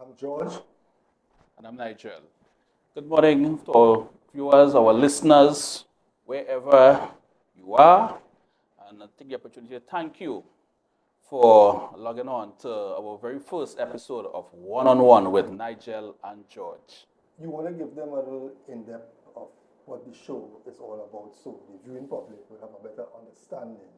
I'm George. And I'm Nigel. Good morning to our viewers, our listeners, wherever you are. And I take the opportunity to thank you for logging on to our very first episode of One on One with Nigel and George. You want to give them a little in-depth of what the show is all about so the viewing public will have a better understanding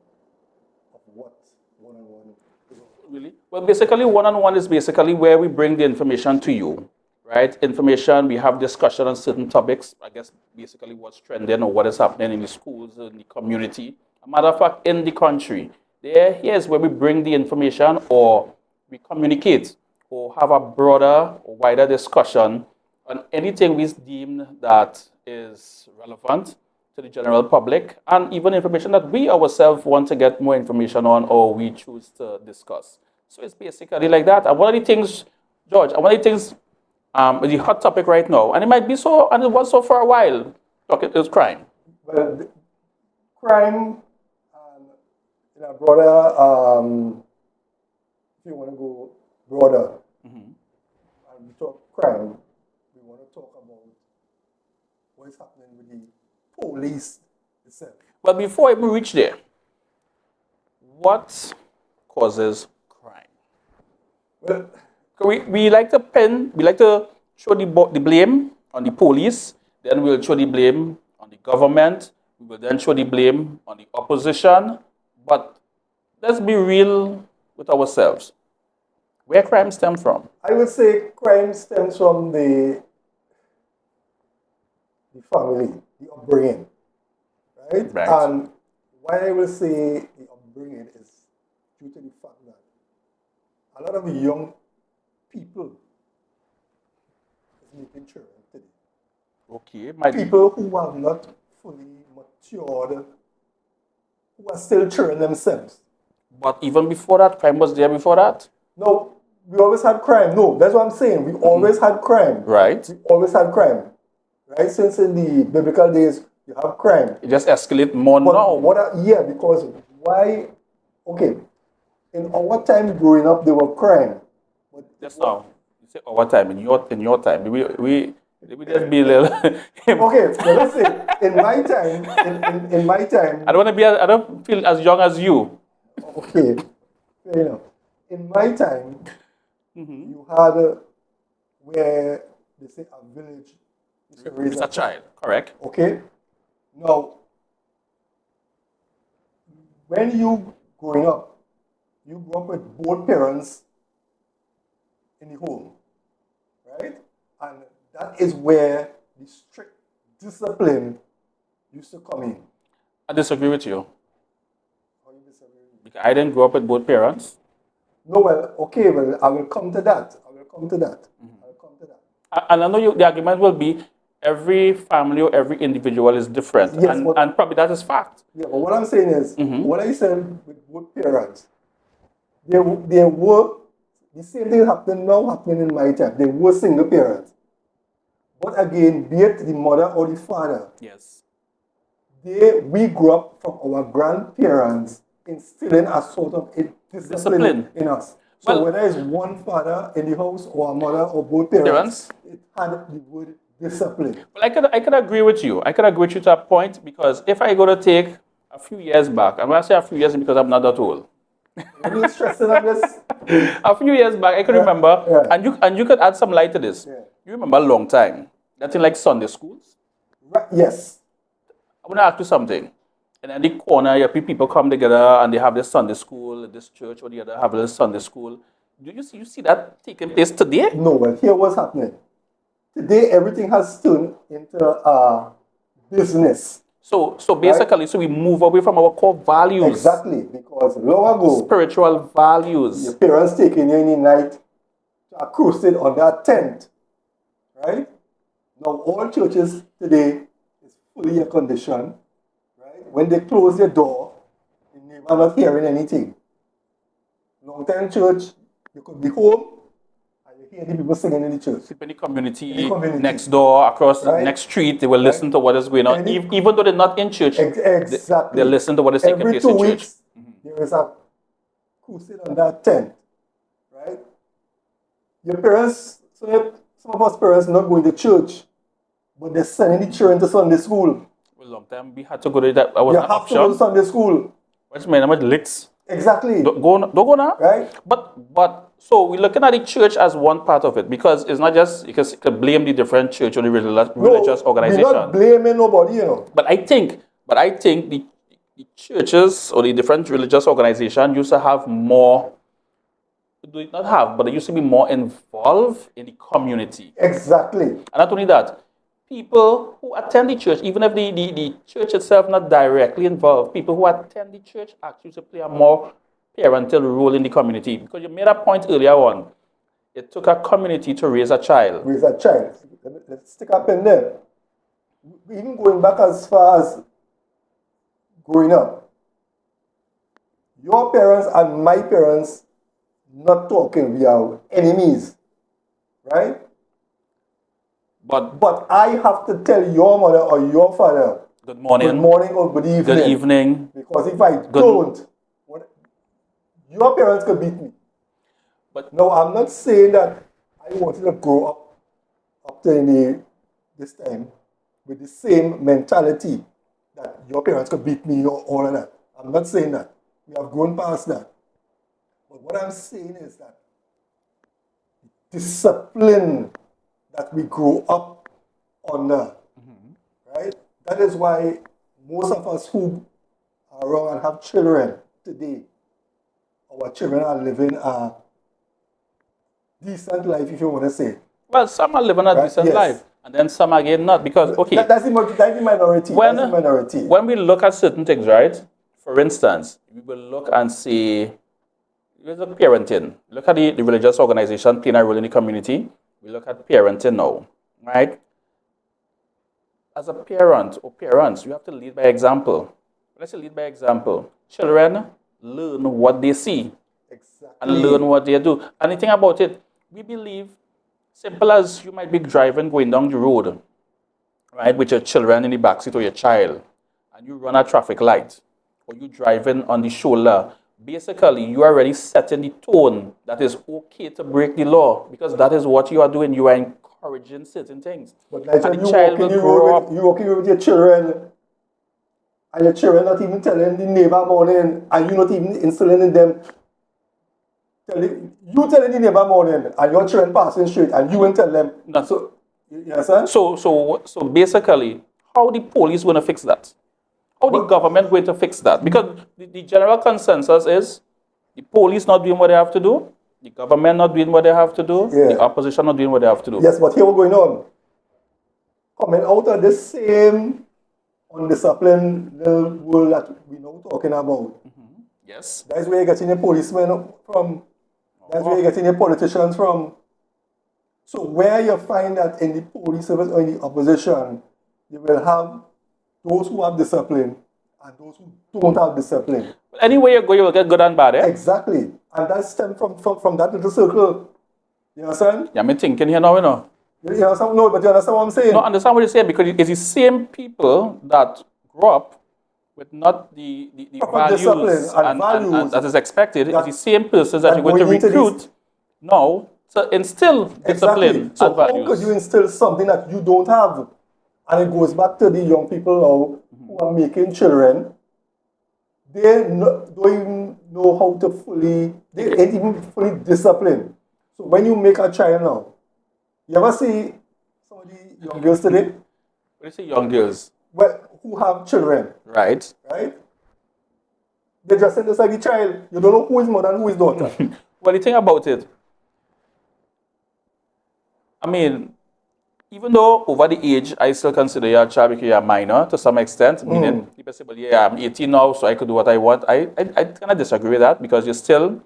of what one-on-one is all about. Really? Well, basically, one on one is basically where we bring the information to you, right? Information, we have discussion on certain topics. I guess basically what's trending or what is happening in the schools, in the community. A matter of fact, in the country. Here's where we bring the information or we communicate or have a broader or wider discussion on anything we deem that is relevant to the general public and even information that we ourselves want to get more information on or we choose to discuss. So it's basically like that. And one of the things, George, one of the things, the hot topic right now, and it might be so, and it was so for a while, it is crime. Well, crime, in a broader, if you want to go broader, and we talk crime, we want to talk about what is happening with the police itself. But before we reach there, what causes crime? Well, We like to show the blame on the police, then we'll show the blame on the government, we will then show the blame on the opposition. But let's be real with ourselves. Where crime stems from? I would say crime stems from the family, the upbringing, right? Right. And why I will say the upbringing is due to the fact that a lot of young people is making children today. Okay, People who have not fully matured, who are still children themselves. but even before that, crime was there before that. No, we always had crime. No, that's what I'm saying. We always had crime. Right. We always had crime. Right? Since in the biblical days, you have crime. It just escalates more But now. yeah, because why? Okay, in our time growing up, there were crime. But Just now. You say our time, in your time. We just be a little. okay, so let's say in my time, in my time. I don't feel as young as you. Okay, fair enough. In my time, you had where they say a village is to raise It's a child, correct? Okay, now when you growing up, you grew up with both parents in the home, right? And that is where the strict discipline used to come in. I disagree with you. How you disagree? Because I didn't grow up with both parents. No, well, okay, well, I will come to that. I will come to that. I will come to that. And I know the argument will be every family or every individual is different. Yes, and probably that is fact. Yeah, but what I'm saying is, what I said with both parents, they were, the same thing happening in my time. They were single parents. But again, be it the mother or the father, Yes. we grew up from our grandparents instilling a sort of discipline in us. So Well, whether it's one father in the house or a mother or both parents, it had the word discipline. Well, I could agree with you. I could agree with you to that point because if I go to take a few years back, and when I say a few years because I'm not that old. Are you stressing on this? A few years back, I could remember, Yeah. and you could add some light to this. Yeah. You remember a long time. That thing like Sunday schools. Right, yes. I want to ask you something. And in the corner, people come together and they have this Sunday school, this church or the other have this Sunday school. Do you see that taking place today? No, well, here what's happening. Today, everything has turned into business. So basically, so we move away from our core values. Exactly, because long ago, Spiritual values. your parents taking you in the night to a crusade on that tent, right? Now, all churches today is fully air conditioned, right? When they close their door, the neighbor not hearing anything. Long time church, you could be home and you hear the people singing in the church. People in the community, In the community. next door, across the Right. next street, they will listen to what is going on. Even though they're not in church, Exactly. they listen to what is taking Every place 2 in church. weeks, there is a crusade on that tent, right? your parents, some of us parents not going to church, but they're sending the children to Sunday school. For a long time, we had to go to that. I was You an have to go to option. Sunday school. Which mean I'm licks. Exactly. Don't go now. Right? But so we're looking at the church as one part of it because it's not just you can blame the different church or the religious organization. We're not blaming nobody, you know. But I think the churches or the different religious organizations used to have more. Do it not have, but they used to be more involved in the community. Exactly. And not only that, people who attend the church, even if the church itself not directly involved, people who attend the church actually to play a more parental role in the community. Because you made a point earlier on, it took a community to raise a child. Raise a child. Let's stick up in there. Even going back as far as growing up, your parents and my parents not talking, we are enemies, right? But I have to tell your mother or your father, good morning or good evening. Good evening. Because if I don't, your parents could beat me. But no, I'm not saying that I wanted to grow up to this time with the same mentality that your parents could beat me or all of that. I'm not saying that. We have grown past that. But what I'm saying is that discipline that we grow up under, right? That is why most of us who are around and have children today, our children are living a decent life, if you want to say. Well, some are living a decent life, and then some again not. Because, okay. That's the minority. That's the minority. When we look at certain things, right? For instance, we will look and see, let's look parenting. Look at the religious organization playing a role in the community. We look at parenting now, right? As a parent or parents, you have to lead by example. Let's say lead by example. Children learn what they see. Exactly. And learn what they do. And the thing about it, we believe, simple as you might be driving, going down the road, right, with your children in the backseat or your child, and you run a traffic light, or you driving on the shoulder, basically you are already setting the tone that is okay to break the law, because that is what you are doing. You are encouraging certain things. But like and the child will grow up. You walking with your children, and your children not even telling the neighbor morning, and you not even instilling in them. You telling the neighbor morning, and your children passing straight, and you won't tell them. No. So, yes, sir? So basically, how the police going to fix that? How the government going to fix that? Because the general consensus is the police not doing what they have to do, the government not doing what they have to do, the opposition not doing what they have to do. Yes, but here what's going on. Coming out of this same undisciplined world that we know talking about. Yes. That's where you're getting your policemen from. That's where you're getting your politicians from. So where you find that in the police service or in the opposition, you will have those who have discipline and those who don't have discipline. But anyway you go, you will get good and bad, eh? Exactly. And that stems from that little circle. You understand? Yeah, I'm thinking here now, you know. You understand? No, but you understand what I'm saying? No, I understand what you're saying, because it's the same people that grow up with not the values and that is expected. It's the same persons that you're going to recruit now to instill discipline so and values. How could you instill something that you don't have? And it goes back to the young people now who are making children. They don't even know how to they ain't even fully disciplined. So when you make a child now, you ever see some of the young girls today? When you say young girls? Well, who have children. Right. Right? They just send us like a child. You don't know who is mother and who is daughter. Well, the thing about it, I mean, even though over the age, I still consider you a child because you're a minor to some extent, meaning people say, well, yeah, I'm 18 now, so I could do what I want. I kind of disagree with that, because you still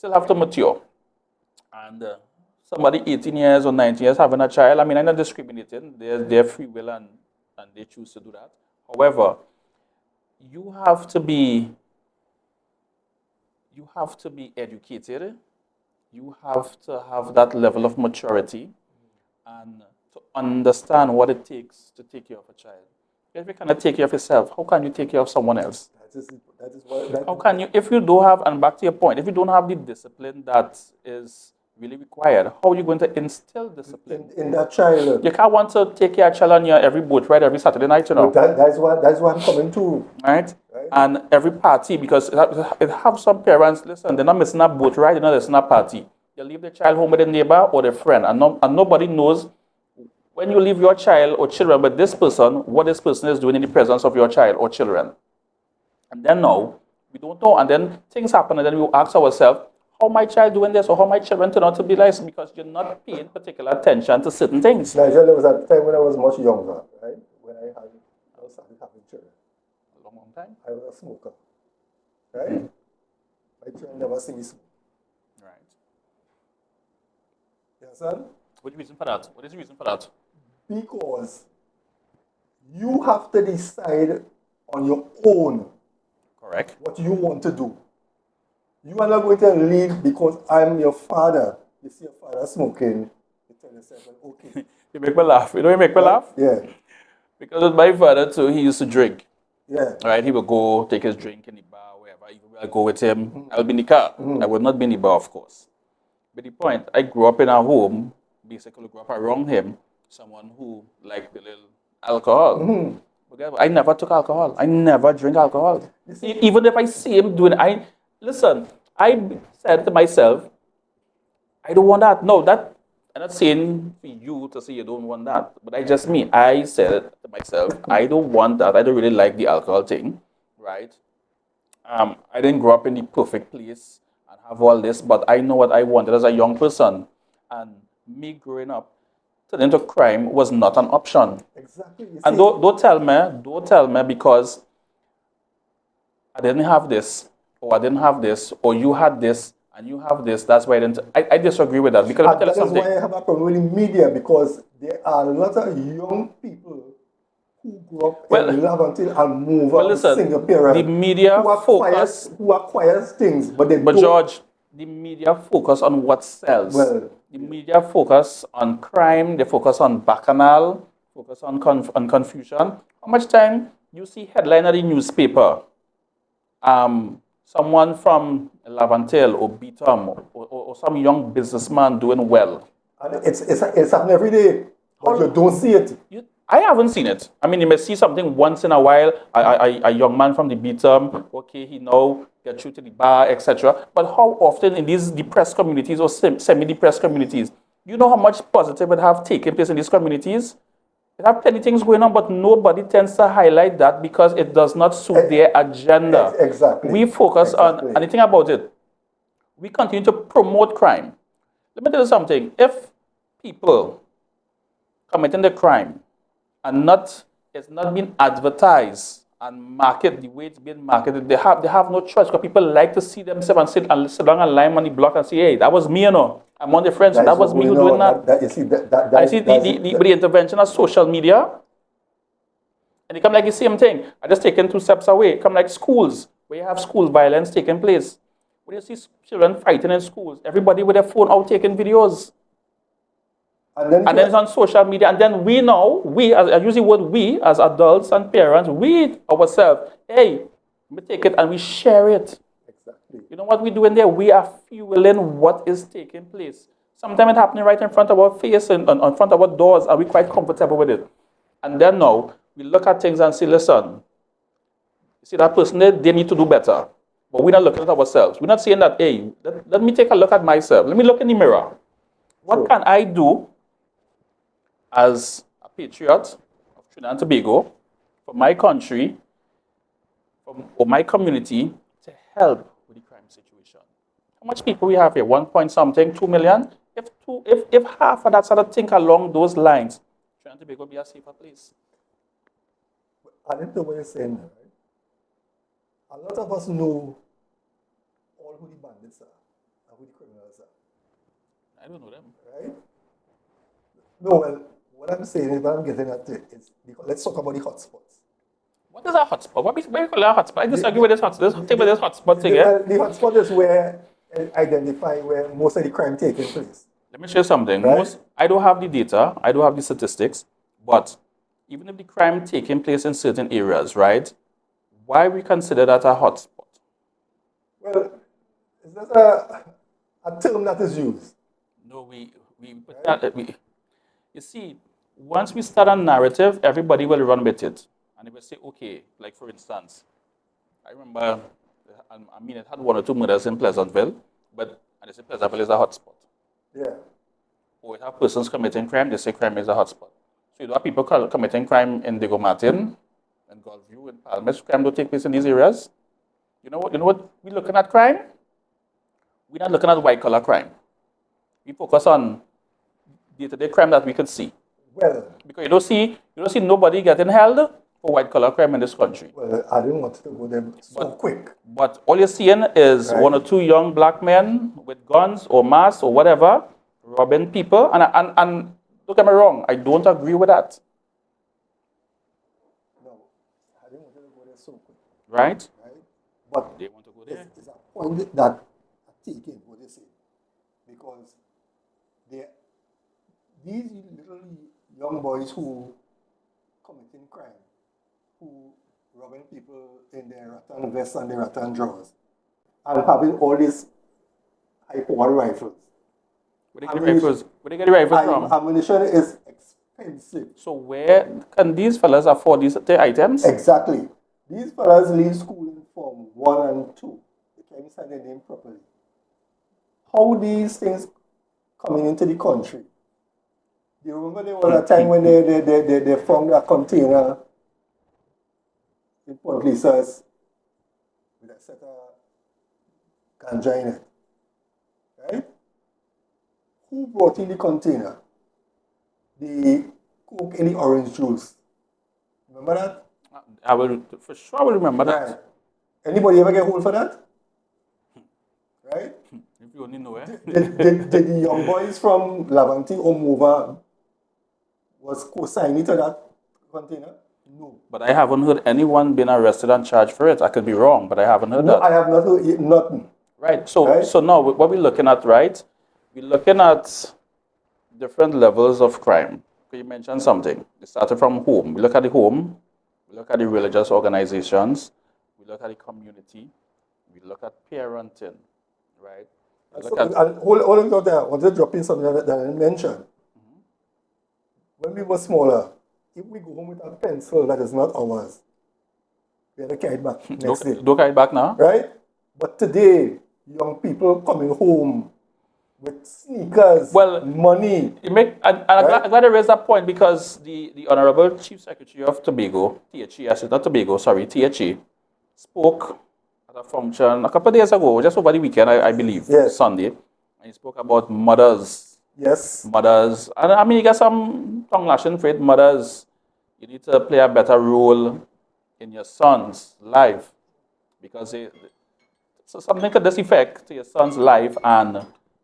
have to mature. And somebody 18 years or 19 years having a child, I mean, I'm not discriminating. They're free will and they choose to do that. However, you have to be educated. You have to have that level of maturity and to understand what it takes to take care of a child. If you cannot take care of yourself, how can you take care of someone else? How can you, if you don't have, and back to your point, if you don't have the discipline that is really required, how are you going to instill discipline? In that child. You can't want to take your child on your every boat ride every Saturday night, you know. But that's what I'm coming to. Right? And every party, because it have some parents, listen, they're not missing a boat ride, they're not missing a party. You leave the child home with a neighbor or a friend, and nobody knows when you leave your child or children with this person, what this person is doing in the presence of your child or children. And then now, we don't know, and then things happen, and then we ask ourselves, how my child doing this, or how my children turn out to be like, because you're not paying particular attention to certain things. Nigel, there was a time when I was much younger, right? When I started having children. A long time. I was a smoker, right? My children never see me smoke. Right. You understand? What's the reason for that? What is the reason for that? Because you have to decide on your own. Correct. What you want to do. You are not going to lead because I'm your father. You see your father smoking, you tell yourself, okay. You make me laugh. You know, you make me laugh? Yeah. Because with my father too, he used to drink. Yeah. Right? He would go take his drink in the bar, wherever. I'll go with him. I'll be in the car. I would not be in the bar, of course. But the point, I grew up in a home, basically grew up around him, someone who liked a little alcohol. But I never took alcohol. I never drink alcohol. Even if I see him doing it, listen, I said to myself, I don't want that. No, that I'm not saying for you to say you don't want that, but I said to myself, I don't want that. I don't really like the alcohol thing, right? I didn't grow up in the perfect place and have all this, but I know what I wanted as a young person. And me growing up, turning into crime was not an option. Exactly. And don't tell me because I didn't have this, or I didn't have this, or you had this, and you have this. That's why I disagree with that. Because let me tell you something. That is why I have a problem with the media, because there are a lot of young people who grew up in Laventille and move out single parent. The media who acquires things, but George, the media focus on what sells. Well, the media focus on crime. They focus on bacchanal. Focus on confusion. How much time you see headline in the newspaper? Someone from Laventille or Beaton or some young businessman doing well. And it's happening every day, but you don't see it. I haven't seen it. I mean, you may see something once in a while. A young man from the Beaton, okay, he now gets through to the bar, etc. But how often in these depressed communities or semi-depressed communities, you know how much positive would have taken place in these communities? They have plenty things going on, but nobody tends to highlight that because it does not suit their agenda. Exactly. We focus on anything about it. We continue to promote crime. Let me tell you something. If people committing the crime and it's not being advertised and marketed the way it's being marketed, they have no choice, because people like to see themselves and sit down and line on the block and say, hey, that was me, you know. I'm on the friends, that was me who doing that. I see the intervention of social media, and it come like the same thing. I just taken 2 steps away. It come like schools, where you have school violence taking place. When you see children fighting in schools, everybody with their phone out taking videos. And then it's on social media. And then I use the word we as adults and parents, we ourselves, hey, we take it and we share it. Exactly. You know what we're doing there? We are fueling what is taking place. Sometimes it's happening right in front of our face and in front of our doors, and we're quite comfortable with it. And then now, we look at things and say, listen, you see that person there, they need to do better. But we're not looking at ourselves. We're not saying that, hey, let me take a look at myself. Let me look in the mirror. What can I do as a patriot of Trinidad and Tobago, for my country, or my community, to help with the crime situation? How much people we have here? 1 point something, 2 million? If half of that sort of think along those lines, Trinidad and Tobago will be a safer place. I think the way you're saying that, right? A lot of us know all who the bandits are and who the criminals are. I don't know them. Right? No, well, what I'm saying is, what I'm getting at is, let's talk about the hotspots. What is a hotspot? What do you call a hotspot? I disagree with this hotspot. Take with this hotspot thing, The hotspot is where identify where most of the crime taking place. Let me share something. Right? I don't have the data, I don't have the statistics, but even if the crime taking place in certain areas, right? Why we consider that a hotspot? Well, it's just a term that is used. No, we put right? that, you see, once we start a narrative, everybody will run with it. And they will say, okay, like for instance, I remember, I mean, it had one or two murders in Pleasantville, but, and they say Pleasantville is a hotspot. Yeah. Or it have persons committing crime, they say crime is a hotspot. So you don't have people committing crime in Diego Martin, in Gulfview, in Palmas. Crime don't take place in these areas. You know what we're looking at crime? We're not looking at white collar crime. We focus on day-to-day crime that we could see. Well, Because you don't see nobody getting held for white collar crime in this country. well, I didn't want to go there so quick, But all you're seeing is right? one or two young black men with guns or masks or whatever robbing people. And don't get me wrong, I don't agree with that. No, I didn't want to go there so quick, Right? right? But They want to go there. it's a point that I take in what they say because they these little young boys who committing crime, who robbing people in their rattan vests and their rattan drawers, and having all these high-powered rifles. Where they get the rifles? Where they get the rifles from? Ammunition is expensive. So where can these fellas afford these items? Exactly. These fellas leave school in Form 1 and 2. They can't sign their name properly. How these things coming into the country? Do you remember there was a time when they found a container in Port Lisas with a set of ganja in it? Right? Who brought in the container? The coke in the orange juice. Remember that? I will, for sure, I will remember that. Right. Anybody ever get hold for that? Right? If you only know, eh? Did the young boys from Lavanti or Mova was co-signing to that container? No. But I haven't heard anyone being arrested and charged for it. I could be wrong, but I haven't heard No, that. I have not heard nothing. Right. So Right? so now what we're looking at, right? We're looking at different levels of crime. You mentioned something. It started from home. We look at the home. We look at the religious organizations. We look at the community. We look at parenting, right? We look at And hold on there. I wanted to drop in something that I didn't mention. When we were smaller, if we go home with a pencil that is not ours, we had to carry it back next day. don't carry it back now. Right? But today, young people coming home with sneakers, Well, money. You make, and I'm glad you raised that point because the Honorable Chief Secretary of Tobago, THE, I said not Tobago, sorry, THE, spoke at a function a couple of days ago, just over the weekend, I believe, Yes. Sunday, and he spoke about mothers. Yes. Mothers, and I mean, you got some tongue lashing for it, mothers. You need to play a better role in your son's life because so something to this effect to your son's life and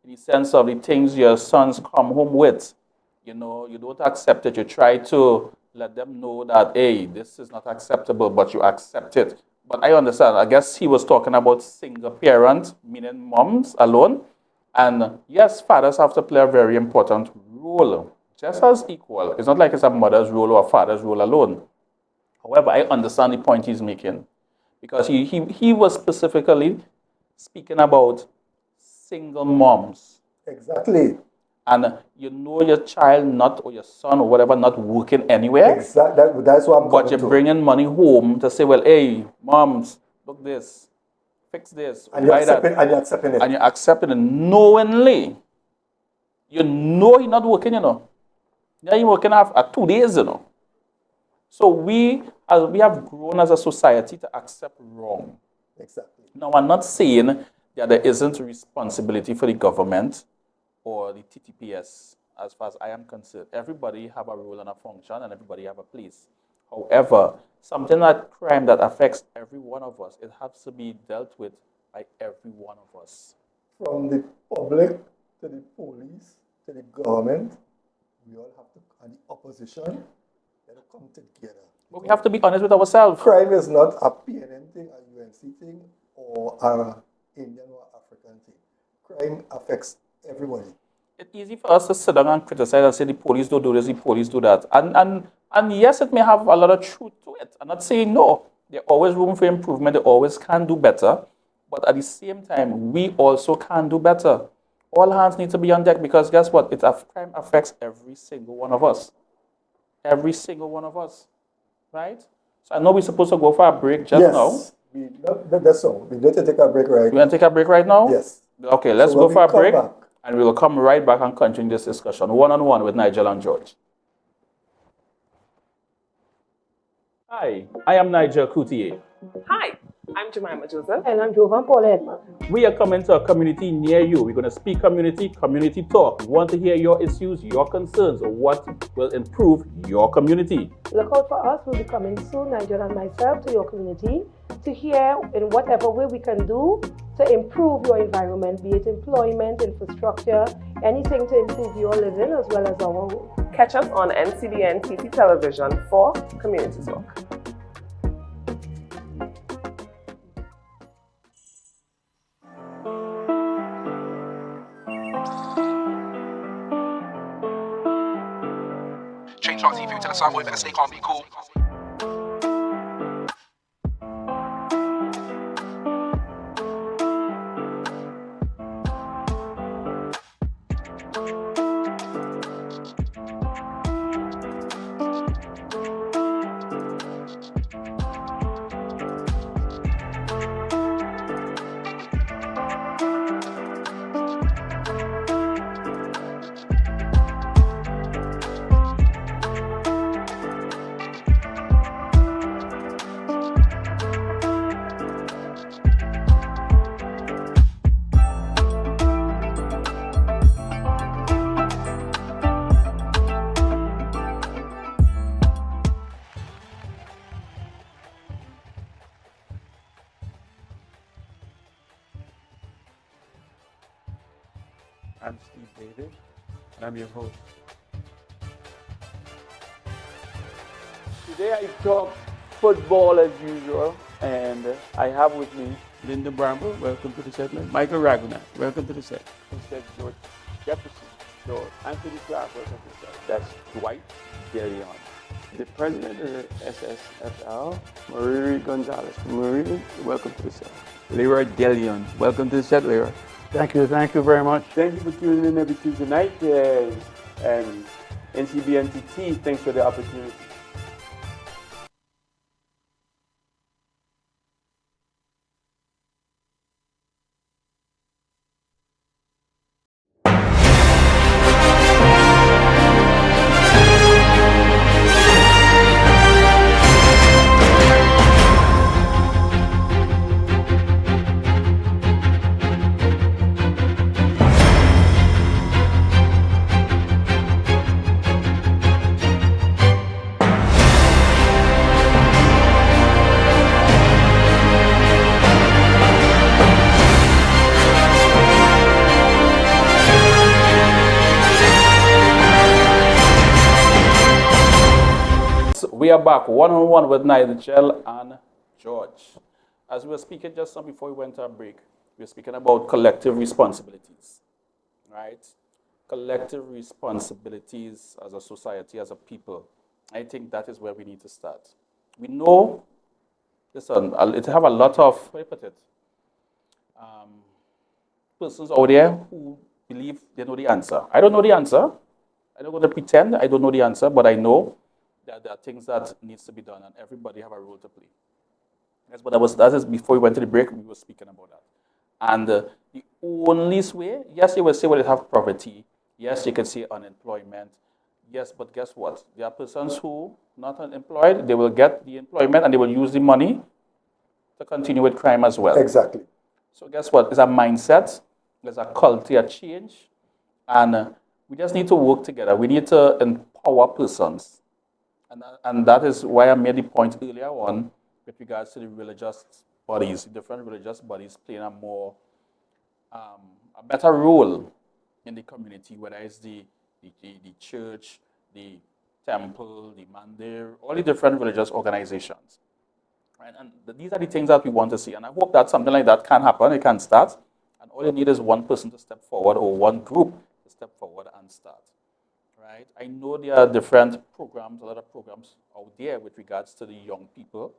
in the sense of the things your sons come home with. You know, you don't accept it. You try to let them know that, hey, this is not acceptable, but you accept it. But I understand. I guess he was talking about single parent, meaning moms alone. And yes, fathers have to play a very important role, just as equal. It's not like it's a mother's role or a father's role alone. However, I understand the point he's making because he was specifically speaking about single moms. Exactly. And you know your child not, or your son or whatever, not working anywhere. Exactly. That's what I'm But coming you're to. bringing money home to say, well, hey, moms, look this, fix this, And you're buy that. accepting, and you're accepting it. And you're accepting it knowingly. You know you're not working, you know. You're working after 2 days, you know. So we have grown as a society to accept wrong. Exactly. Now, I'm not saying that there isn't a responsibility for the government or the TTPS as far as I am concerned. Everybody have a role and a function and everybody have a place. However, something that crime that affects every one of us, it has to be dealt with by every one of us. From the public to the police to the government, we all have to, and the opposition, they have to come together. But we have to be honest with ourselves. Crime is not a PNN thing, a UNC thing, or an Indian or African thing. Crime affects everybody. It's easy for us to sit down and criticize and say the police don't do this, the police do that. And yes, it may have a lot of truth to it. I'm not saying no. There's always room for improvement. They always can do better. But at the same time, we also can do better. All hands need to be on deck because guess what? Crime affects every single one of us. Every single one of us, right? So I know we're supposed to go for a break just now. Yes. That's all. We need to take a break right You want to take a break right now? Yes. Okay, let's So go when for we a come break back- and we will come right back and continue this discussion one-on-one with Nigel and George. Hi, I am Nigel Couttier. Hi, I'm Jemima Joseph. And I'm Jovan Paul Edmond. We are coming to a community near you. We're going to speak community talk. We want to hear your issues, your concerns, or what will improve your community. Look out for us. We'll be coming soon, Nigel and myself, to your community to hear in whatever way we can do to improve your environment, be it employment, infrastructure, anything to improve your living as well as our own. Catch us on NCBNTT television for Community Talk. Change our TV to the song, we better stay calm, be cool. I'm Steve David, and I'm your host. Today I talk football as usual, and I have with me Linda Bramble, welcome to the set. Michael Raguna, welcome to the set. Instead, George Jefferson, George Anthony Clark, welcome to the set. That's Dwight DeLeon. The president of the SSFL, Marie Gonzalez. Marie, welcome to the set. Leroy DeLeon, welcome to the set, Leroy. Thank you very much. Thank you for tuning in every Tuesday night, and NCBNTT, thanks for the opportunity. We are back one-on-one with Nigel and George. As we were speaking just now before we went to our break, we were speaking about collective responsibilities, right? Collective responsibilities as a society, as a people. I think that is where we need to start. We know, listen, it have a lot of, how do you put it, persons out there who believe they know the answer. I don't know the answer. I don't want to pretend I don't know the answer, but I know that there are things that needs to be done, and everybody have a role to play. That is before we went to the break, we were speaking about that. And the only way, yes, you will say, well, they have poverty. Yes, you can say unemployment. Yes, but guess what? There are persons who not unemployed, they will get the employment and they will use the money to continue with crime as well. Exactly. So guess what? It's a mindset. There's a culture change. And we just need to work together. We need to empower persons. And that is why I made the point earlier on with regards to the religious bodies, different religious bodies playing a more, a better role in the community, whether it's the church, the temple, the mandir, all the different religious organizations. Right? And these are the things that we want to see. And I hope that something like that can happen, it can start. And all you need is one person to step forward or one group to step forward and start. Right? I know there are different programs, a lot of programs out there with regards to the young people,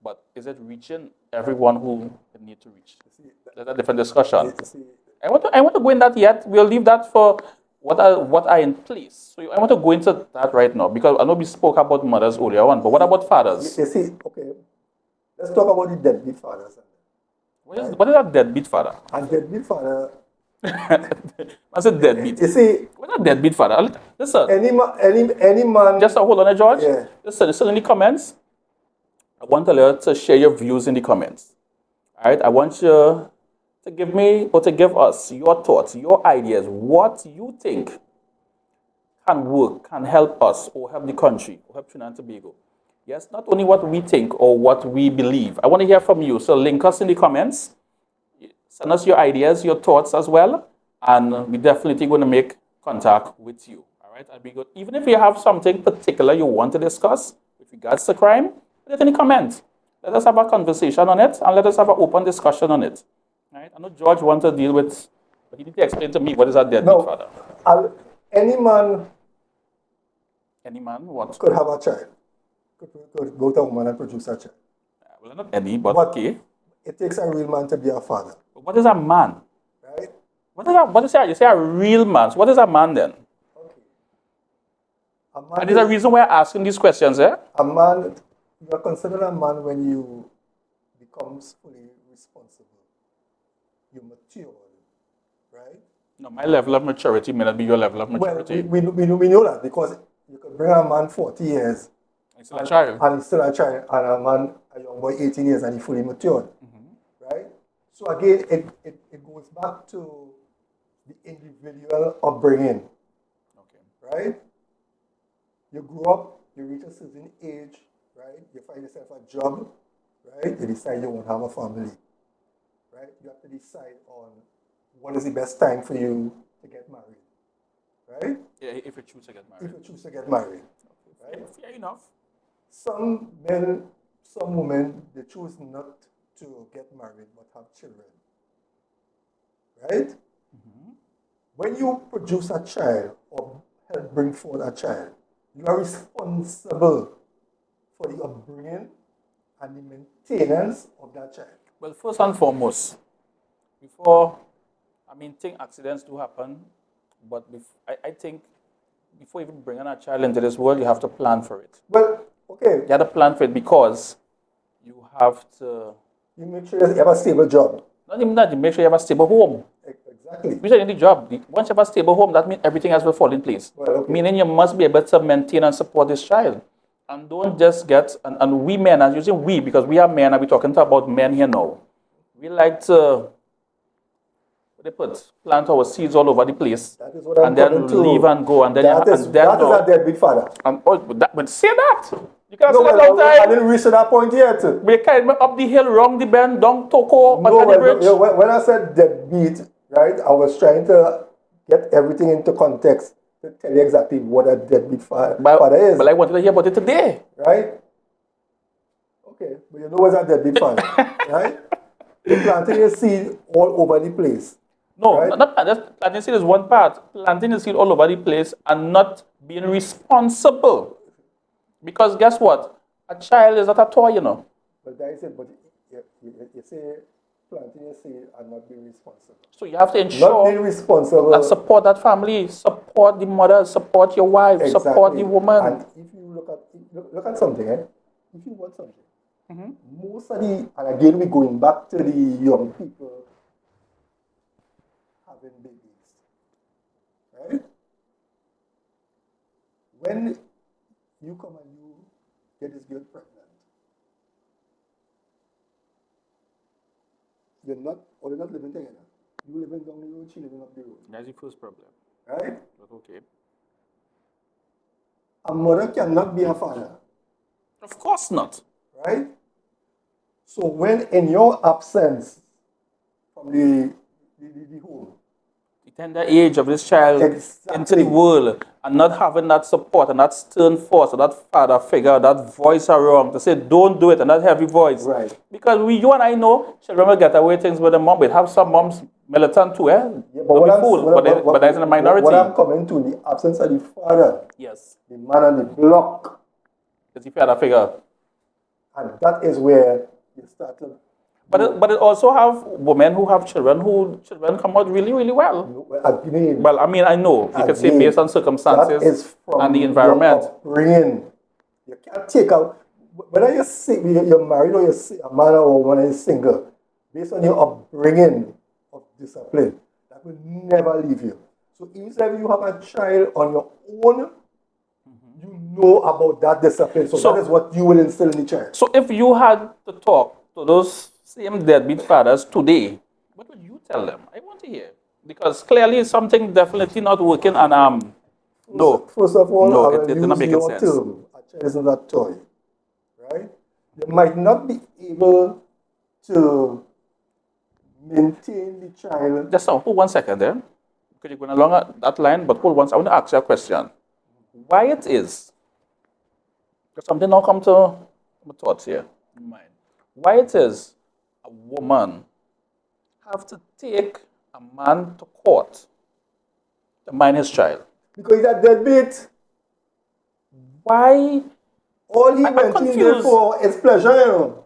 but is it reaching everyone who it need to reach? That's a different discussion. See, I want to go in that yet. We'll leave that for what are in place. So I want to go into that right now because I know we spoke about mothers earlier on, but what about fathers? You see, okay, let's talk about the deadbeat fathers. What is a deadbeat father? And deadbeat father, I said deadbeat. you see, What a deadbeat father? Listen, any man. just hold on, George. Yeah. Listen in the comments. I want you to share your views in the comments. All right, I want you to give me or to give us your thoughts, your ideas, what you think can work, can help us, or help the country, or help Trinidad and Tobago. Yes, not only what we think or what we believe. I want to hear from you. So link us in the comments. Send us your ideas, your thoughts as well, and we're definitely going to make contact with you. All right, that'd be good. Even if you have something particular you want to discuss with regards to crime, put it in the comments. Let us have a conversation on it, and let us have an open discussion on it. All right? I know George wants to deal with, but he need to explain to me what is a deadbeat father. Any man What? could have a child. Could go to a woman and produce a child. Well, not any, but okay. It takes a real man to be a father. But what is a man? Right? What is that? You say a real man. So what is a man then? Okay. A man And there's a reason why I'm asking these questions, eh? A man, you are considered a man when you become fully responsible. You mature, right? No, my level of maturity may not be your level of Well, maturity. we know that because you could bring a man 40 years He's still a child. and he's still a child, and a man, a young boy 18 years, and he fully matured, right? So again, it goes back to the individual upbringing, right? You grow up, you reach a certain age, right? You find yourself a job, right? You decide you won't have a family, right? You have to decide on what is the best time for you to get married, right? Yeah, if you choose to get married. If you choose to get married, right? Fair enough. Some men, some women, they choose not to get married but have children, right? When you produce a child or help bring forth a child, you are responsible for the upbringing and the maintenance of that child. Well, first and foremost, before, think accidents do happen, but I think before even bringing a child into this world, you have to plan for it. Well, okay. You have to plan for it because you have to... You make sure you have a stable job. Not even that, you make sure you have a stable home. Exactly. Which is the job. Once you have a stable home, that means everything has to fall in place. Well, okay. Meaning you must be able to maintain and support this child. And don't just get, and we men, I'm using we because we are men and we're talking about men here now. We like to, plant our seeds all over the place. That is what I'm and then leave and go. And then that is a deadbeat father. But say that. You can't No, say that all the time. I didn't reach to that point yet. But you can't up the hill, wrong the bend, down Toko, no, under the bridge. When I said deadbeat, right, I was trying to get everything into context to tell you exactly what a deadbeat father is. But I wanted to hear about it today. Right? Okay, but you know what's a deadbeat father, right? You're planting your seed all over the place. No, right? not planting seed is one part. Planting the seed all over the place and not being responsible. Because guess what? A child is not a toy, you know. But that is it. But you say planting your seed and not being responsible. So you have to ensure not being responsible and support that family, support the mother, support your wife, exactly. support the woman. And if you look at something, if you want something, most of the, and again we're going back to the young people having babies, right? When you come and you get this girl pregnant, you're not living together. You living down the road, she living up the road. That's the first problem. Right? But okay. A mother cannot be a father. Of course not. Right? So when in your absence from the home, the tender age of this child into the world and not having that support and that stern force or that father figure, that voice around to say don't do it and that heavy voice. Right. Because you and I know children will get away things with the mom. We have some moms militant too, eh? Yeah, but that's in the minority. What I'm coming to, the absence of the father. Yes. The man on the block. It's the father figure. And that is where you start to But it also have women who have children who children come out really, really well. Again, Well, I mean, I know you can say again, based on that circumstances is from and the environment. your upbringing. You can't take out, whether you're married or you're a man or a woman is single, based on your upbringing of discipline, that will never leave you. So even if you have a child on your own, you know about that discipline. So that is what you will instill in the child. So if you had to talk to those same deadbeat fathers today, what would you tell them? I want to hear. Because clearly something definitely not working and no. First of all, No, I will it did not use make your sense. term. A child is not a toy. Right? You might not be able to maintain the child. Just hold 1 second there. Because you're going along that line, but hold once. I want to ask you a question. Why it is, because something now come to my thoughts here in mind. Why it is a woman have to take a man to court to mind his child? Because he's a deadbeat. Why? All he I'm went in there confused. for is pleasure, you know.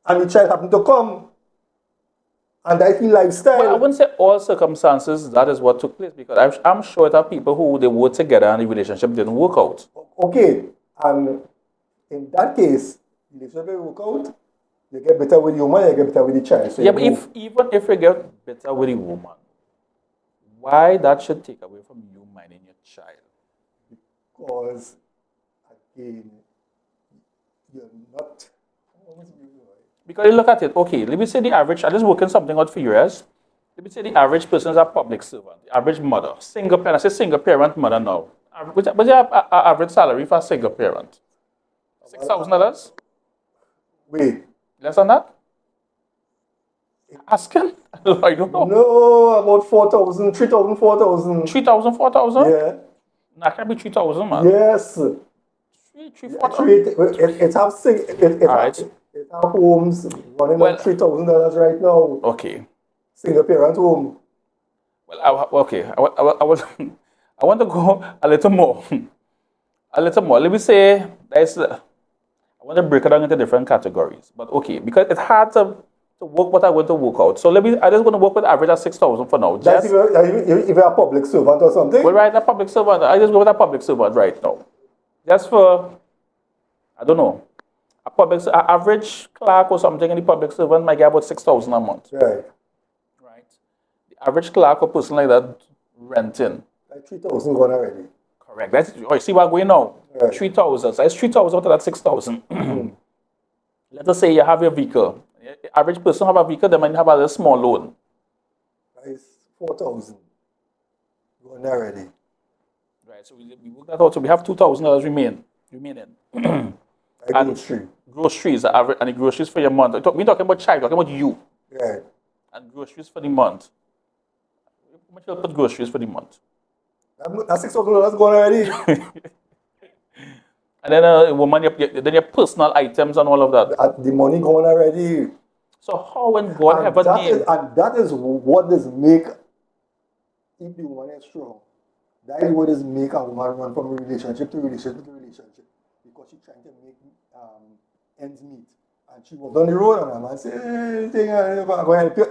And the child happened to come. And that's the lifestyle. Well, I wouldn't say all circumstances that is what took place, because I'm sure there are people who they worked together and the relationship didn't work out. Okay, and in that case, the relationship will work out. You get better with the woman, you get better with the child. So Yeah, but even if you get better with a woman, why that should take away from you minding your child? Because, again, you're not... Because you look at it, okay, let me say the average, I'm just working something out for you guys. Let me say the average person is a public servant, the average mother, single parent, I say single parent mother now. What's your average salary for a single parent? $6,000? Wait. Less than that? Asking? I don't know. No, about 4,000, 3,000, 4,000. 3,000, 4,000? Yeah. That can't be 3,000, man. Yes. 4,000. It have homes running Well, at $3,000 right now. Okay. Single parent home. Well, I want to go a little more. A little more. Let me say, I want to break it down into different categories. But okay, because it's hard to work what I want to work out. So I just want to work with average at 6,000 for now. That's if you're a public servant or something? Well, right, a public servant. I just go with a public servant right now. Just for, I don't know, a average clerk or something in the public servant might get about 6,000 a month. Right. Right. The average clerk or person like that renting. Like 3,000 gone already. Correct. That's, you see what I'm going now? Right. 3,000. So it's 3,000 to that 6,000. Let us say you have your vehicle. The average person have a vehicle, they might have a little small loan. It's 4,000 gone already. Right. So we work that out. So we have $2,000 remaining. Groceries, the average, and the groceries for your month. We're talking about child, we're talking about you. Right. And groceries for the month. How much you put groceries for the month? That's $6,000 gone already. And then woman, then your personal items and all of that. The money gone already. So how when God ever named? And that is what does make, if the woman is strong, that is what does make a woman run from relationship to relationship to relationship. Because she's trying to make ends meet. And she was on the road and a man said, hey, I'm going to help you.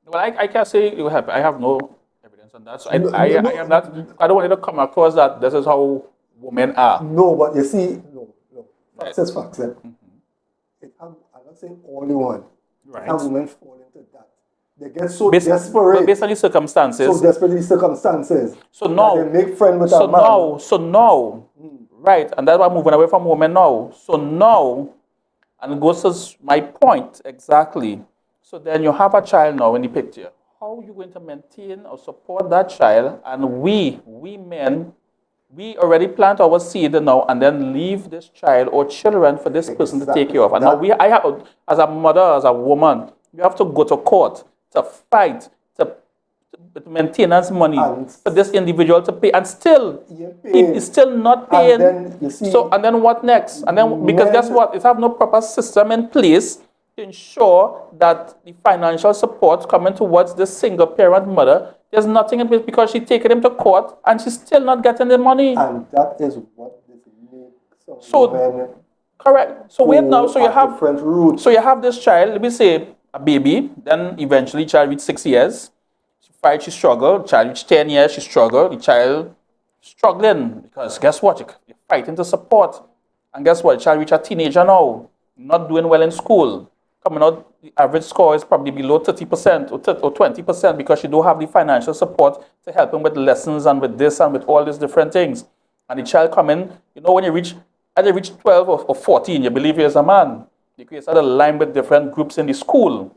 Well, I can't say it will help. I have no evidence on that. So I am not, I don't want you to come across that this is how women are. No, but you see, no. Facts is facts. I'm not saying only one. Right. And women fall into that. They get so desperate. But based on the circumstances. So desperate in the circumstances. So now. They make friends with a man. So now. Right. And that's why I'm moving away from women now. So now, and it goes to my point exactly. So then you have a child now in the picture. How are you going to maintain or support that child? And we men, we already plant our seed now and then leave this child or children for this person to take care of. And now I have, as a mother, as a woman, you have to go to court to fight, to maintenance money for this individual to pay, and still, he is still not paying. And then, you see, and then what next? And then, because guess what? It have no proper system in place to ensure that the financial support coming towards this single parent mother, there's nothing in place because she's taking him to court and she's still not getting the money. And that is what this makes some women Correct. So wait now. So you at have different routes. So you have this child. Let me say a baby. Then eventually, child reach 6 years. 5, she struggle. Child reach 10 years, she struggle. The child struggling because guess what? You're fighting to support. And guess what? Child reach a teenager now, not doing well in school. Coming out, the average score is probably below 30% or 20% because you don't have the financial support to help him with lessons and with this and with all these different things. And the child coming, when you reach, as you reach 12 or 14, you believe you're a man. You create a line with different groups in the school.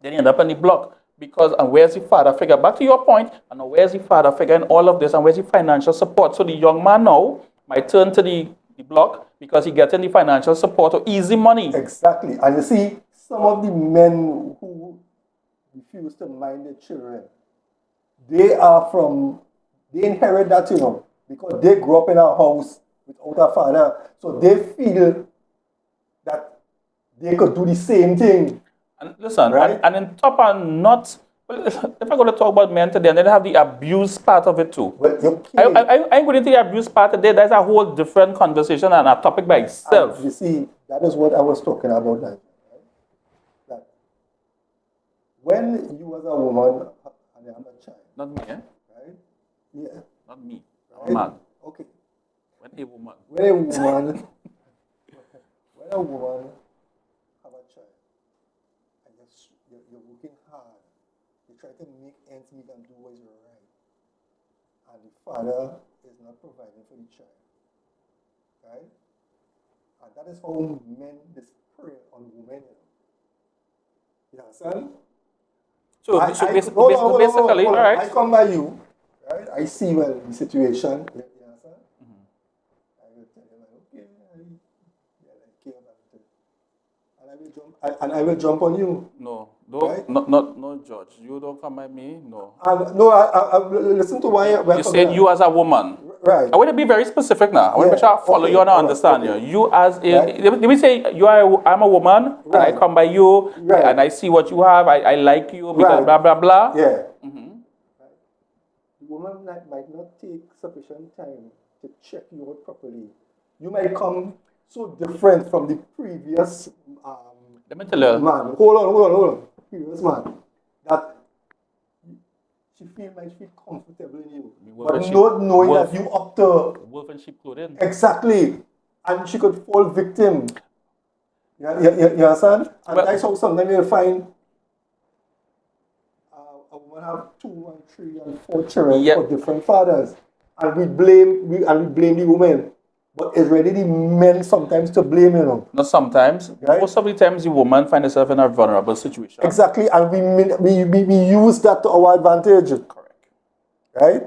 Then you end up on the block. Because, and where's the father figure? Back to your point, and where's the father figure in all of this, and where's the financial support? So the young man now might turn to the block because he getting the financial support or easy money. Exactly. And you see, some of the men who refuse to mind their children, they inherit that, because they grew up in a house without a father. So they feel that they could do the same thing. And listen, right? and in top and not, well, if I'm going to talk about men today, and then have the abuse part of it too. Well, okay. I ain't going into the abuse part today. That's a whole different conversation and a topic by itself. And you see, that is what I was talking about now. Right? That when you as a woman and I'm a child. Not me, eh? Right? Yeah. Not me. Right? I'm a man. Okay. When a woman. When a woman have a child, and you're working hard, you try to make ends meet and do what is right, and the father is not providing for the child, right? And that is how men prey on women. You understand? So basically, all right. I come by you, right? I see the situation. You understand? I will tell you, okay, I care about it, and I will jump on you. No, right? no, George. You don't come at me. No. No, I listen to why you said you as a woman. Right. I want to be very specific now. I want to make sure I follow you and understand you. You as a, right. let me say I'm a woman, right. and I come by you, right. and I see what you have. I like you, because right. blah blah blah. Yeah. Right. The woman might not take sufficient time to check you out properly. You might come so different from the previous let me tell you. man. Hold on. Previous man. That she might feel comfortable in you. But not knowing that you up to wolf and sheep clothing. Exactly. And she could fall victim. You understand? And that's how sometimes you'll find a woman have 2 and 3 and 4 children for different fathers. And we blame the woman. But it's really the men sometimes to blame, Not sometimes. Right? Most of the times the woman finds herself in a vulnerable situation. Exactly. And we use that to our advantage. Correct. Right?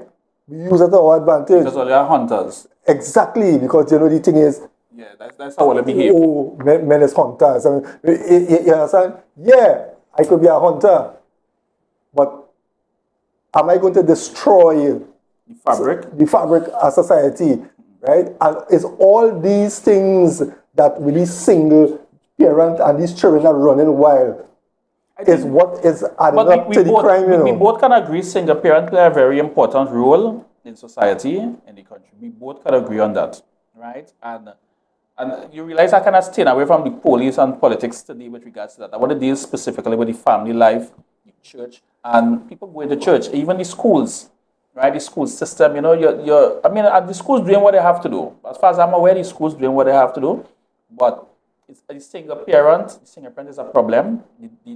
We use that to our advantage. Because they are hunters. Exactly. Because the thing is, yeah, that's how they behave. Oh, men is hunters. I mean, you understand? Yeah, I could be a hunter. But am I going to destroy the fabric of society? Right? And it's all these things that really single parent and these children are running wild. Is what is adding up to the crime, We both can agree single parent play a very important role in society, in the country. We both can agree on that. Right? And you realize I cannot stay away from the police and politics today with regards to that. I want to deal specifically with the family life, the church, and people going to church, even the schools. Right, the school system, the schools doing what they have to do. As far as I'm aware, the schools doing what they have to do. But the single parent is a problem.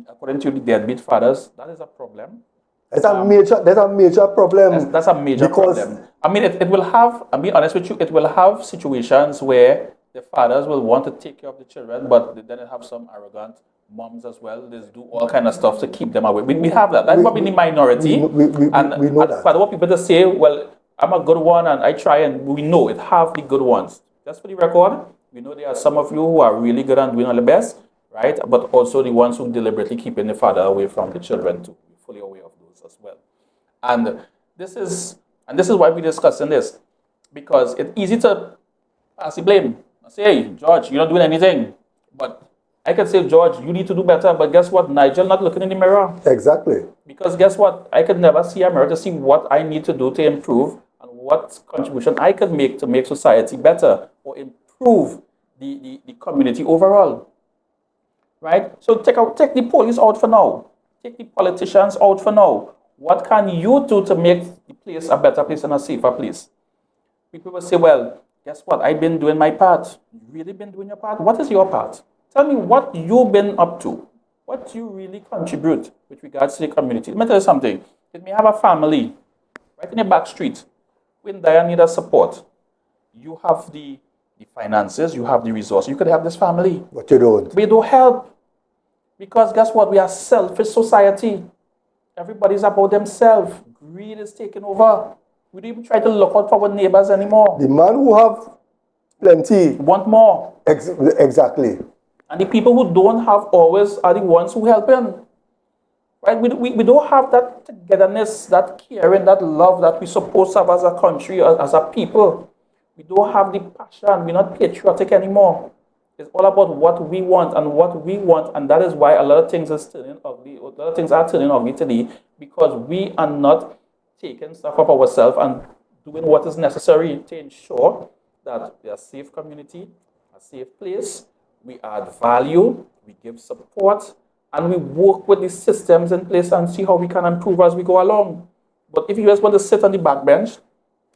According to the deadbeat fathers, that is a problem. That's a major problem. That's a major problem. It will have, I'll be honest with you, it will have situations where the fathers will want to take care of the children, but then they have some arrogant moms as well. They do all kind of stuff to keep them away. We have that. That's probably the minority. We know that. But what people just say, well, I'm a good one and I try, and we know it have the good ones. Just for the record, we know there are some of you who are really good and doing all the best, right? But also the ones who deliberately keeping the father away from the children too. We're fully aware of those as well. And this is why we're discussing this. Because it's easy to pass the blame. Say, hey, George, you're not doing anything. But I can say, George, you need to do better, but guess what? Nigel not looking in the mirror. Exactly. Because guess what? I could never see a mirror to see what I need to do to improve and what contribution I could make to make society better or improve the community overall. Right? So take the police out for now. Take the politicians out for now. What can you do to make the place a better place and a safer place? People will say, well, guess what? I've been doing my part. You really been doing your part? What is your part? Tell me what you've been up to. What you really contribute with regards to the community. Let me tell you something. You may have a family right in the back street when they need a support. You have the finances, you have the resources. You could have this family. But you don't. We don't help. Because guess what? We are selfish society. Everybody's about themselves. Greed is taking over. We don't even try to look out for our neighbors anymore. The man who have plenty. Want more. Exactly. And the people who don't have always are the ones who help in. Right? We don't have that togetherness, that caring, that love that we're supposed to have as a country, as a people. We don't have the passion. We're not patriotic anymore. It's all about what we want, and that is why a lot of things are turning ugly. A lot of things are turning ugly today because we are not taking stuff up ourselves and doing what is necessary to ensure that we are a safe community, a safe place. We add value, we give support, and we work with the systems in place and see how we can improve as we go along. But if you just want to sit on the back bench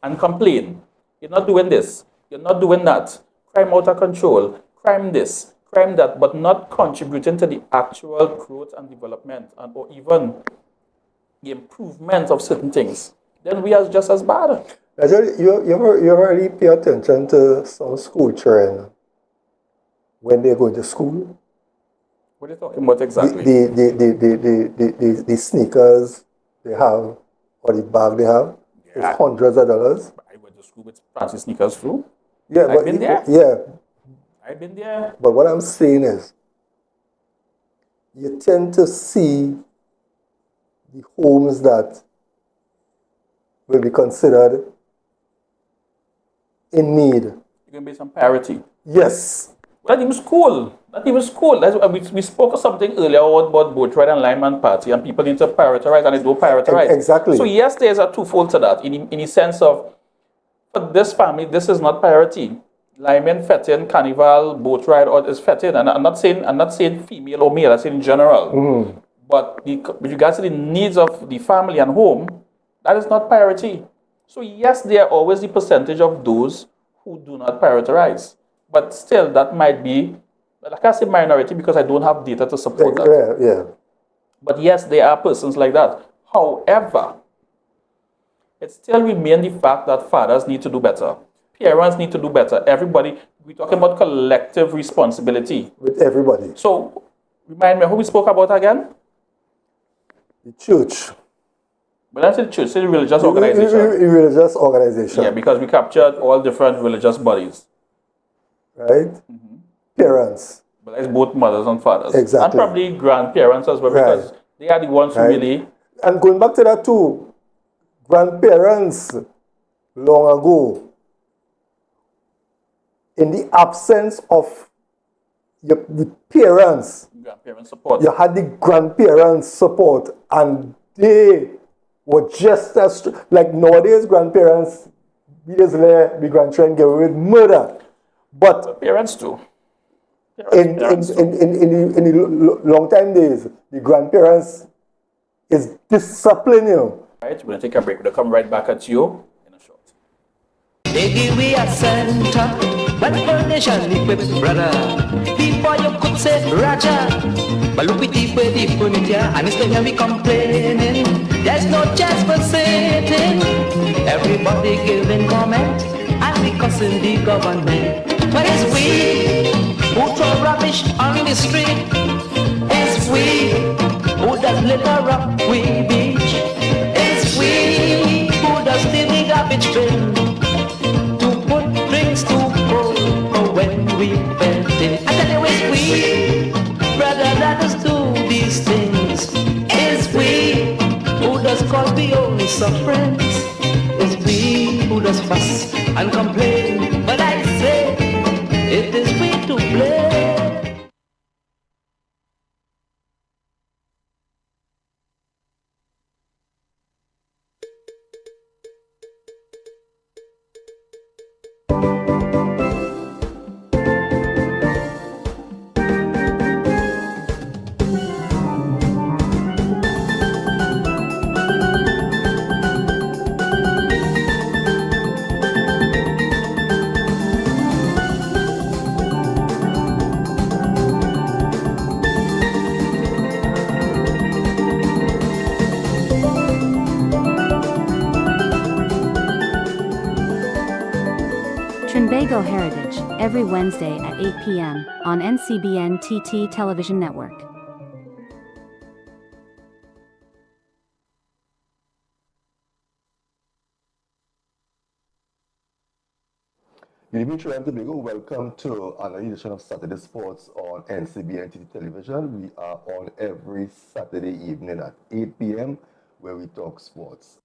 and complain, you're not doing this, you're not doing that, crime out of control, crime this, crime that, but not contributing to the actual growth and development or even the improvement of certain things, then we are just as bad. You already pay attention to some school children when they go to school. What are you talking about exactly? The sneakers they have or the bag they have is hundreds of dollars. I went to school with fancy sneakers too. Yeah, I've been there. Yeah. I've been there. But what I'm saying is, you tend to see the homes that will be considered in need. You can be some parity. Yes. Not even school. Not even school. We spoke of something earlier about boat ride and lineman party, and people need to prioritize, and they do prioritize. Exactly. So yes, there's a twofold to that. In the sense of, for this family, this is not priority. Lineman, fetting, carnival, boat ride, or is fetting. And I'm not saying female or male. I'm saying in general. Mm-hmm. But with regards to the needs of the family and home, that is not priority. So yes, there are always the percentage of those who do not prioritize. But still, that might be, like I say, minority because I don't have data to support that. Yeah. But yes, there are persons like that. However, it still remains the fact that fathers need to do better. Parents need to do better. Everybody, we're talking about collective responsibility. With everybody. So, remind me, who we spoke about again? The church. But that's the church, it's a religious organization. Religious organization. Yeah, because we captured all different religious bodies. Right? Mm-hmm. Parents. But it's both mothers and fathers. Exactly. And probably grandparents as well, because they are the ones who really... And going back to that too, grandparents long ago, in the absence of the parents, grandparent support, you had the grandparents support, and they were just as like nowadays. Grandparents, we just let the grandchildren get away with murder, but parents too. In the long time days, the grandparents is disciplining you. Right, we're gonna take a break. We'll come right back at you in a short. Maybe we are center, but foundation equipped, brother. Before you could say Raja, but look with deep here, and instead of me complaining, there's no chance for sitting. Everybody giving comment, and we cussing the government. But it's we who throw rubbish on the street. It's we who does litter up we beach. It's we who does steal the garbage bin to put drinks to go when we bend it. I tell you it's we, brother, that does do these things. It's we who does cause the only sufferance. It's we who does fuss and complain. But I say it is we to blame. Cultural Heritage, every Wednesday at 8 p.m. on NCBNTT Television Network. Good evening, Trinidad and Tobago. Welcome to another edition of Saturday Sports on NCBNTT Television. We are on every Saturday evening at 8 p.m. where we talk sports.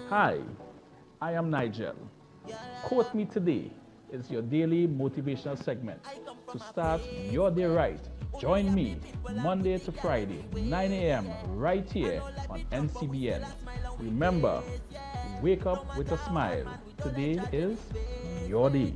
Hi, I am Nigel. Quote Me Today is your daily motivational segment to start your day right. Join me Monday to Friday, 9 a.m. right here on NCBN. Remember, wake up with a smile. Today is your day.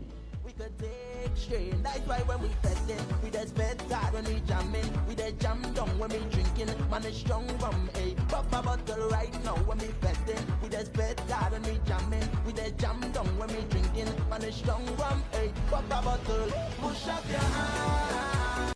Straight. That's why when we festin', we just bed tight when we jammin', we just jam down when we drinking, man it's strong rum, eh. Pop a bottle right now when we festin', we just bed tight when we jammin', we just jam down when we drinking, man it's strong rum, eh. Pop a bottle, push up your hand.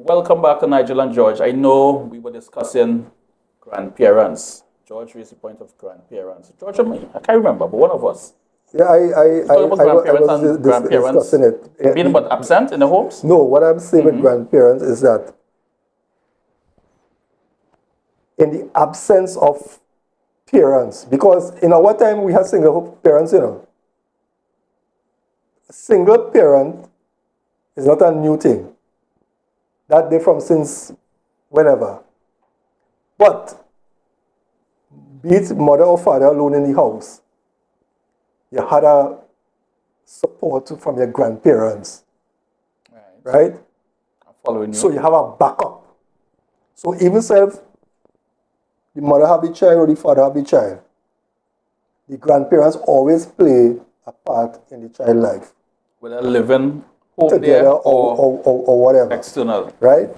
Welcome back to Nigel and George. I know we were discussing grandparents. George raised the point of grandparents. George, I can't remember, but one of us. Yeah, I was discussing it. Being but absent in the homes? No, what I'm saying with grandparents is that in the absence of parents, because in our time we had single parents, you know. A single parent is not a new thing. That they from since whenever. But be it mother or father alone in the house, you had a support from your grandparents. Right? I'm following you. So you have a backup. So even if the mother have the child or the father have the child, the grandparents always play a part in the child life. Whether living home together there or whatever. External. Right?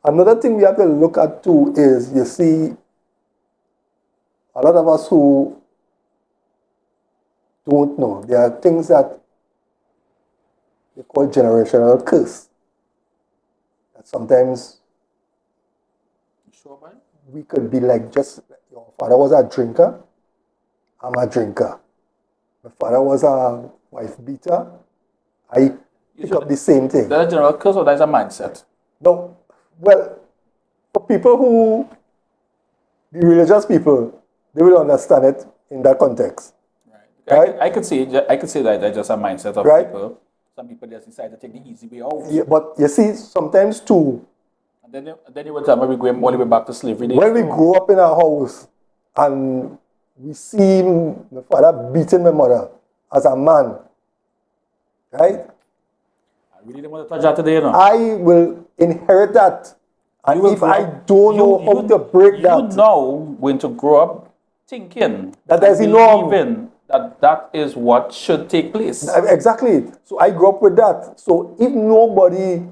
Another thing we have to look at too is, you see, a lot of us who don't know, there are things that they call generational curse. That sometimes we could be like, just your father was a drinker, I'm a drinker. My father was a wife beater, I pick up the same thing. That's a general curse or that's a mindset? No. Well, for people who, the religious people, they will understand it in that context. Right? I could say that that's just a mindset of people. Some people just decide to take the easy way out. Yeah, but you see, sometimes too. And then you will tell me we're going all the way back to slavery days. When we grow up in our house and we see my father beating my mother as a man, right? I really didn't want to touch that today, you know. I will inherit that. And if I don't know how to break that. You know when to grow up thinking That there's a and norm. believing that is what should take place. Exactly. So I grew up with that. So if nobody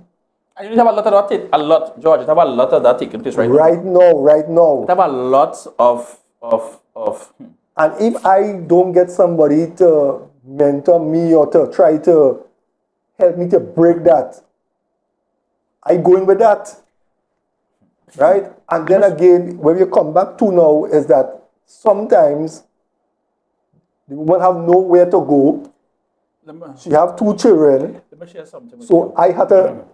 And you have a lot of that, George, you have a lot of that taking place right now. right now, You have a lot of and if I don't get somebody to mentor me or to try to help me to break that, I go in with that. Right? And then again, when you come back to now is that sometimes the woman have nowhere to go. She have 2 children. Let me share something with So you. I had to,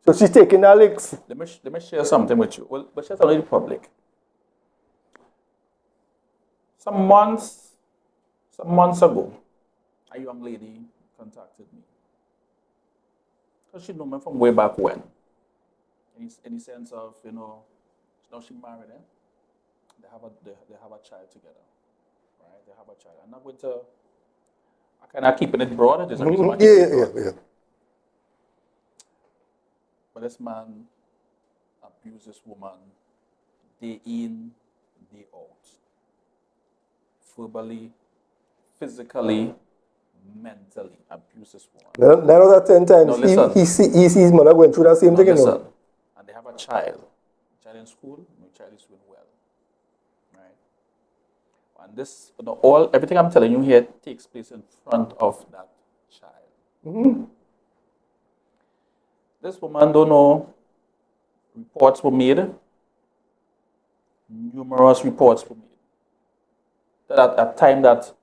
so she's taking Alex. Let me share something with you. Well, but share something with the public. Some months ago, a young lady contacted me. Because she knew me from way back when. In the sense of, now she married, They have a child together. Right? They have a child. I'm not going to, I kind of keeping it broad. There's a reason why I keep it broad. Yeah. But this man abused this woman day in, day out. Verbally, physically, mentally abused this woman. 9 out of 10 times, No, listen. he sees his mother going through that same thing. Listen. And they have a child in school, the child is doing well. Right? And this, everything I'm telling you here takes place in front of that child. This woman don't know, reports were made, numerous reports were made. That at time that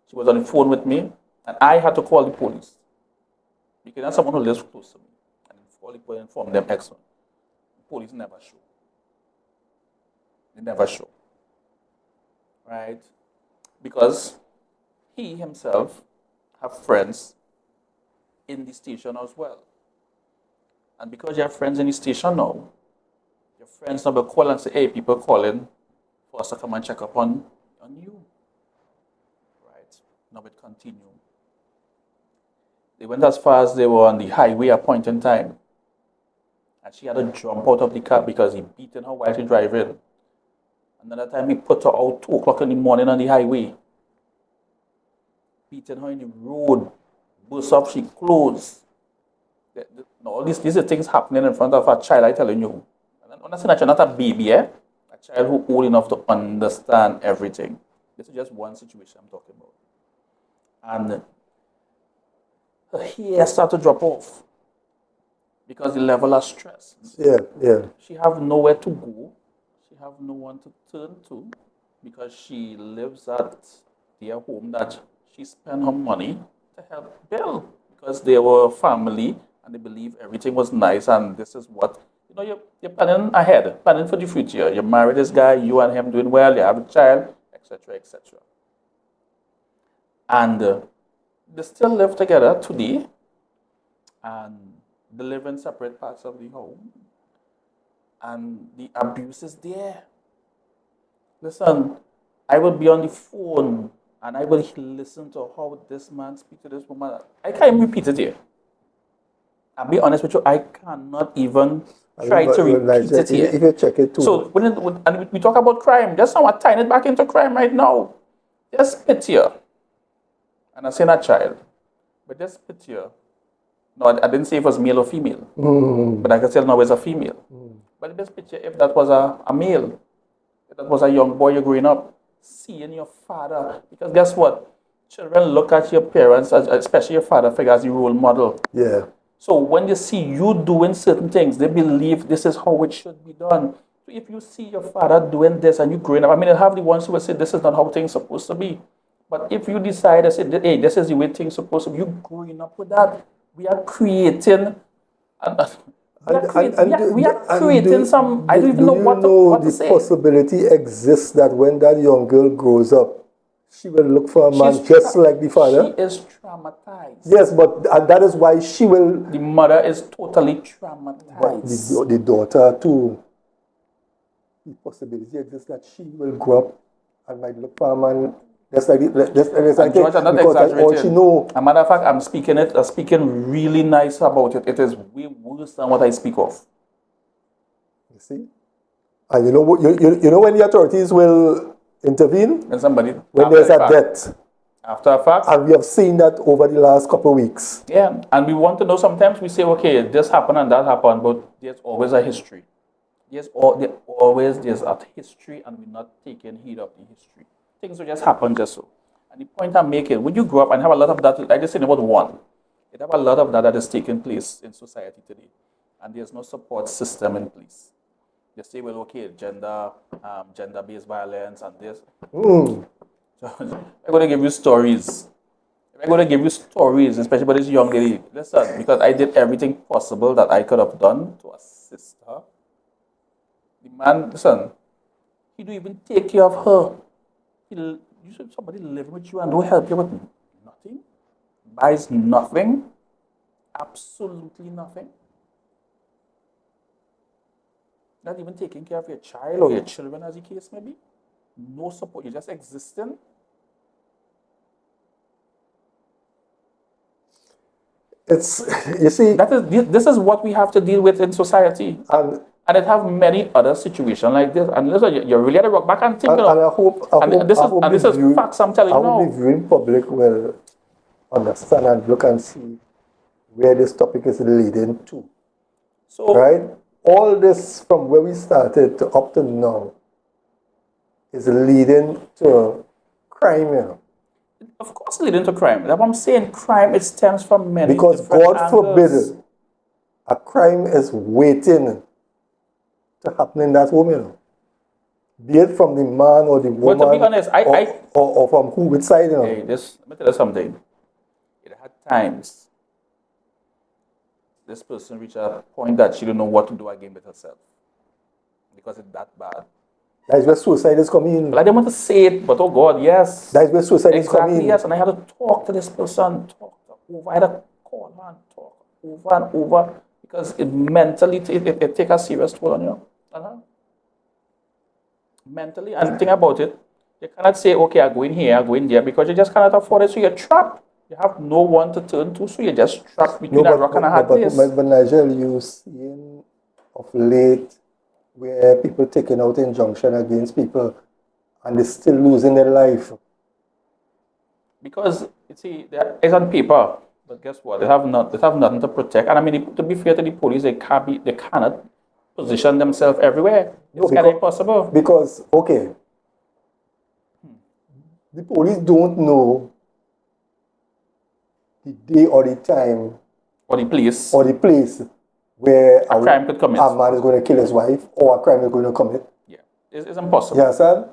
she was on the phone with me, and I had to call the police. Because that's someone who lives close to me. And inform them excellent. The police never show. They never show. Right? Because he himself have friends in the station as well. And because you have friends in the station now, your friends now will call and say, hey, people calling for us to come and check up on you. Right? Now it continue. They went as far as they were on the highway at a point in time. And she had to jump out of the car because he beaten her while she driving. Another time he put her out 2 o'clock in the morning on the highway. Beating her in the road. Burst up, she clothes. All these are things happening in front of a child, I'm telling you. And I'm not saying that you're not a baby, A child who old enough to understand everything. This is just one situation I'm talking about. And her hair started to drop off because the level of stress. Yeah. She have nowhere to go. She have no one to turn to because she lives at their home that she spent her money to help build because they were a family and they believe everything was nice and this is what, you're planning ahead, planning for the future. You marry this guy, you and him doing well, you have a child, etc., etc. And they still live together today and they live in separate parts of the home. And the abuse is there. Listen, I will be on the phone and I will listen to how this man speaks to this woman. I can't even repeat it here. I'll be honest with you, I cannot even try to repeat it here. If you check it too. So, and we talk about crime, just now I'm tying it back into crime right now. Just picture, and I say not child, but just picture. No, I didn't say if it was male or female, but I can tell now it's a female. But just picture if that was a male, if that was a young boy you're growing up, seeing your father, because guess what? Children look at your parents, especially your father figure, as the role model. Yeah. So when they see you doing certain things, they believe this is how it should be done. So if you see your father doing this and you growing up, I mean, you'll have the ones who will say this is not how things are supposed to be. But if you decide to say, hey, this is the way things are supposed to be, you growing up with that, we are creating, we are creating some, I don't even know what to say. The possibility exists that when that young girl grows up, she will look for a man just like the father. She is traumatized. Yes, but that is why she will. The mother is totally traumatized. But the daughter too. The possibility exists that she will grow up and might look for a man just like George, I'm not exaggerating. All she know. As a matter of fact, I'm speaking really nice about it. It is way worse than what I speak of. You see, and you know when the authorities will intervene When somebody when after there's the a fact. death. After a fact. And we have seen that over the last couple of weeks. Yeah, and we want to know, sometimes we say, okay, this happened and that happened, but there's always a history. There's a history, and we're not taking heed of the history. Things will just happen just so. And the point I'm making, when you grow up and have a lot of that, I just said about one, you have a lot of that is taking place in society today, and there's no support system in place. They say, well, okay, gender-based violence and this. So I'm going to give you stories. I'm going to give you stories, especially about this young lady. Listen, because I did everything possible that I could have done to assist her. The man, listen, he don't even take care of her. You should somebody living with you and don't help you with nothing. Buys nothing. Absolutely nothing. Not even taking care of your child or your children, as the case may be. No support. You're just existing. It's, you see, this is what we have to deal with in society. And it have many other situations like this. And listen, you're really at the rock back and think. And I hope this is facts I'm telling you now. I hope the viewing public will understand and look and see where this topic is leading to. So, right? All this from where we started to up to now is leading to crime, you know. Of course, leading to crime. That's what I'm saying. Crime, it stems from many because different God angles. forbid a crime is waiting to happen in that home, you know. Be it from the man or the woman, but to be honest, or from who, which side, you know. Hey, let me tell you something. It had times this person reached a point that she didn't know what to do again with herself because it's that bad. That's where suicide is coming in. Well, I didn't want to say it, but oh God, yes. That's where suicide is coming in. Yes, and I had to talk to this person, I had to call her and talk over and over because it mentally, it takes a serious toll on you. Mentally, and think about it. You cannot say, okay, I go in here, I go in there, because you just cannot afford it, so you're trapped. You have no one to turn to, so you're just trapped between a rock and a hard place. But Nigel, you seeing of late where people taking out injunction against people and they're still losing their life. Because, you see, it's on paper, but guess what? They have nothing to protect. And I mean, to be fair to the police, they cannot position themselves everywhere. It's kind of impossible. Because, okay, the police don't know the day or the time or the place where a crime could commit. A man is going to kill his wife or a crime is going to commit. Yeah, it's impossible. You understand?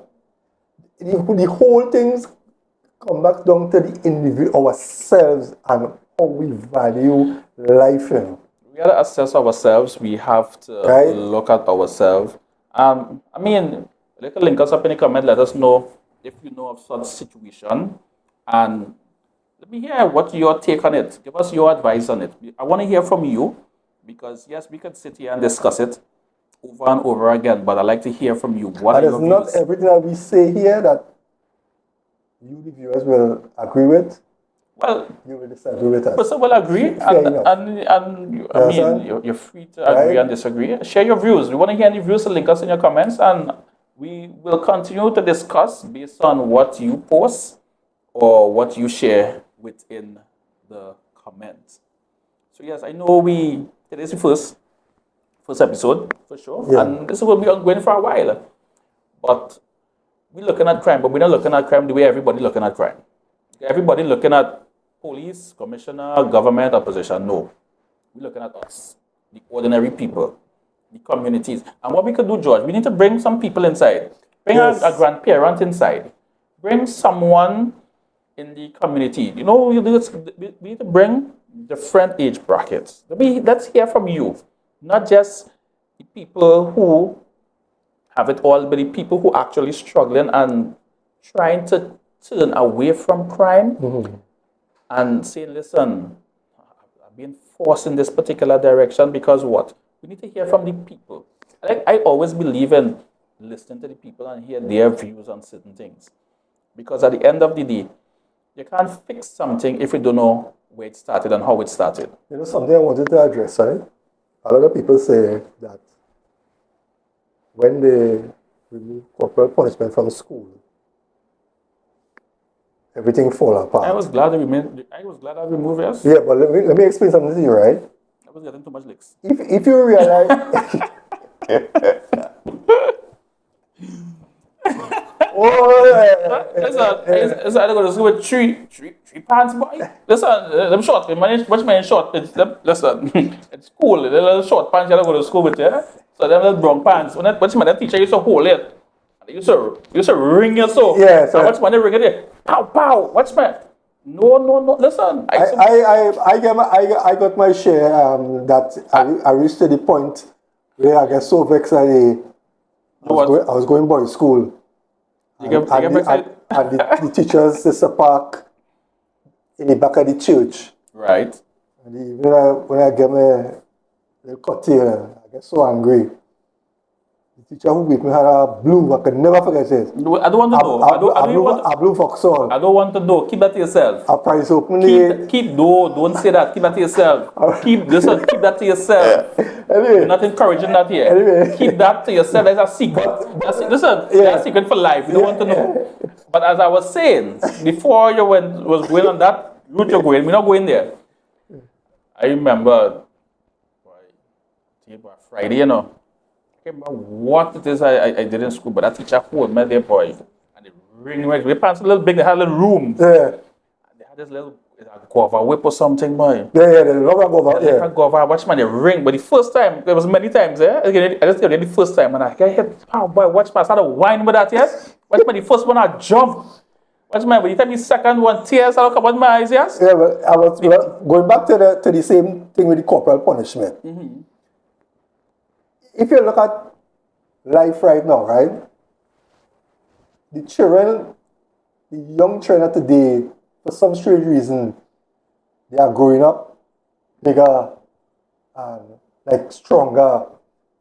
The whole things come back down to the individual, ourselves, and how we value life. You know. We got to assess ourselves. We have to look at ourselves. I mean, link us up in the comment. Let us know if you know of such situation, and let me hear what your take on it. Give us your advice on it. I want to hear from you because yes, we could sit here and discuss it over and over again, but I'd like to hear from you. What are your views? Not everything that we say here that you, the viewers, will agree with. Well, you will disagree with us. Person will agree, you're free to agree and disagree. Share your views. We want to hear any views, so link us in your comments, and we will continue to discuss based on what you post or what you share within the comments. So yes, I know today's the first episode for sure, and this will be ongoing for a while. But we're looking at crime, but we're not looking at crime the way everybody looking at crime. Everybody looking at police, commissioner, government, opposition. No. We're looking at us, the ordinary people, the communities. And what we could do, George, we need to bring some people inside. Bring a grandparent inside. Bring someone in the community. You know, we need to bring different age brackets. Let's hear from you. Not just the people who have it all, but the people who are actually struggling and trying to turn away from crime and saying, listen, I've been forced in this particular direction because what? We need to hear from the people. I always believe in listening to the people and hear their views on certain things. Because at the end of the day, you can't fix something if you don't know where it started and how it started. You know, something I wanted to address, right? A lot of people say that when they remove corporal punishment from school, everything fall apart. I was glad I removed yes. Yeah, but let me explain something to you, right? I was getting too much licks. If you realize, Listen, I go to school with three pants, boy. Listen, them short, what's my short? Listen, it's cool. The little short pants you go to school with, yeah? So them little brown pants. What's my teacher used to hold it? They used to ring it so. Yeah, so what's my ring it there? Pow, pow. What's my... No. Listen. I got my share that I reached to the point where I get so vexed that I was going boys school. And the teachers used to park in the back of the church. Right. And when I get my little Couttier, I get so angry. The teacher who beat me had a blue, I can never forget it. I don't want to know. A blue Vauxhall. I don't want to know. Keep that to yourself. A price opening. Don't say that. Keep that to yourself. Keep that to yourself. Anyway. You're not encouraging that here. Anyway. Keep that to yourself. That's a secret. That's a secret for life. You don't want to know. But as I was saying, before you was going on that route you're going, we're not going there. I remember Friday, you know. I can't remember what it is I did in school, but that teacher hold me there, boy. And they ring me. We pants a little big, they had a little room. Yeah. And they had this little guava whip or something, boy. Yeah, the rubber guava. Yeah. Guava, watch man, they ring. But the first time, there was many times, I just did the first time, and I get hit. Oh, boy, watch man, I started whining with that, yes? Watch man, the first one, I jumped. Watch man, but the time the second one, tears started come out my eyes, yes? Yeah, but I was going back to the same thing with the corporal punishment. Mm-hmm. If you look at life right now, right? The children, the young children today, for some strange reason, they are growing up bigger and like stronger.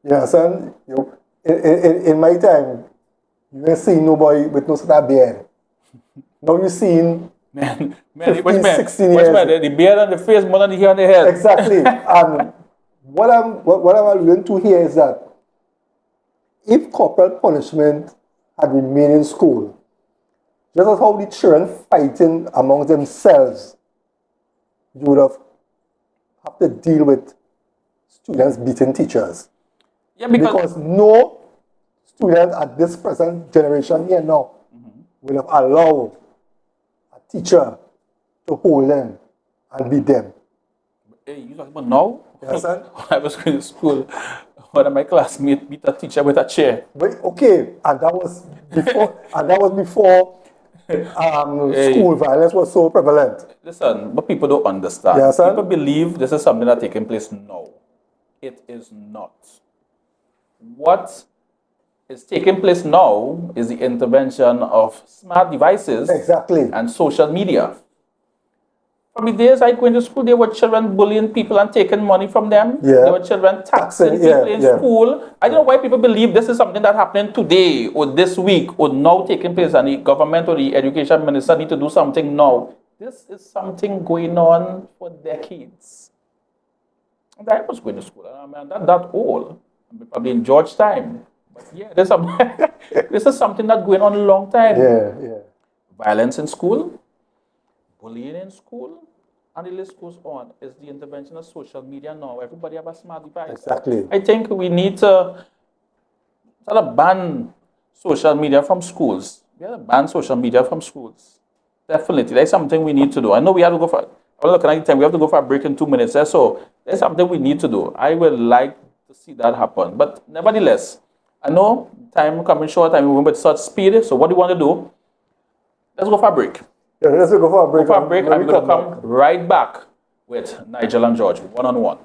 You understand? In my time, you ain't seen nobody with no sort of beard. Now you seen 15, 16 years. The beard on the face more than the hair on the head. Exactly. And what I'm alluding to here is that if corporal punishment had remained in school, just as how the children fighting among themselves, you would have to deal with students beating teachers. Yeah, because no student at this present generation here now will have allowed a teacher to hold them and beat them. Hey, you talking about now? Yes, sir. When I was going to school, one of my classmates beat a teacher with a chair. But, okay, and that was before school violence was so prevalent. Listen, but people don't understand. Yes, sir. People believe this is something that's taking place now. It is not. What is taking place now is the intervention of smart devices and social media. From the days I go into school, there were children bullying people and taking money from them. Yeah. There were children taxing people in school. I don't know why people believe this is something that's happening today or this week or now taking place and the government or the education minister need to do something now. This is something going on for decades. And I was going to school, and I'm not that old. I'm probably in George time. But yeah, this is something that's going on a long time. Yeah. Violence in school, bullying in school, and the list goes on. It's the intervention of social media now. Everybody have a smart device. Exactly. I think we need to sort of ban social media from schools. We have to ban social media from schools. Definitely. That's something we need to do. I know we have to go for, I'm looking at the time, we have to go for a break in 2 minutes. So there's something we need to do. I would like to see that happen. But nevertheless, I know time coming short, and we went with such speed. So what do you want to do? Let's go for a break. Yeah, let's go for a break. I'm going to come right back with Nigel and George, one-on-one.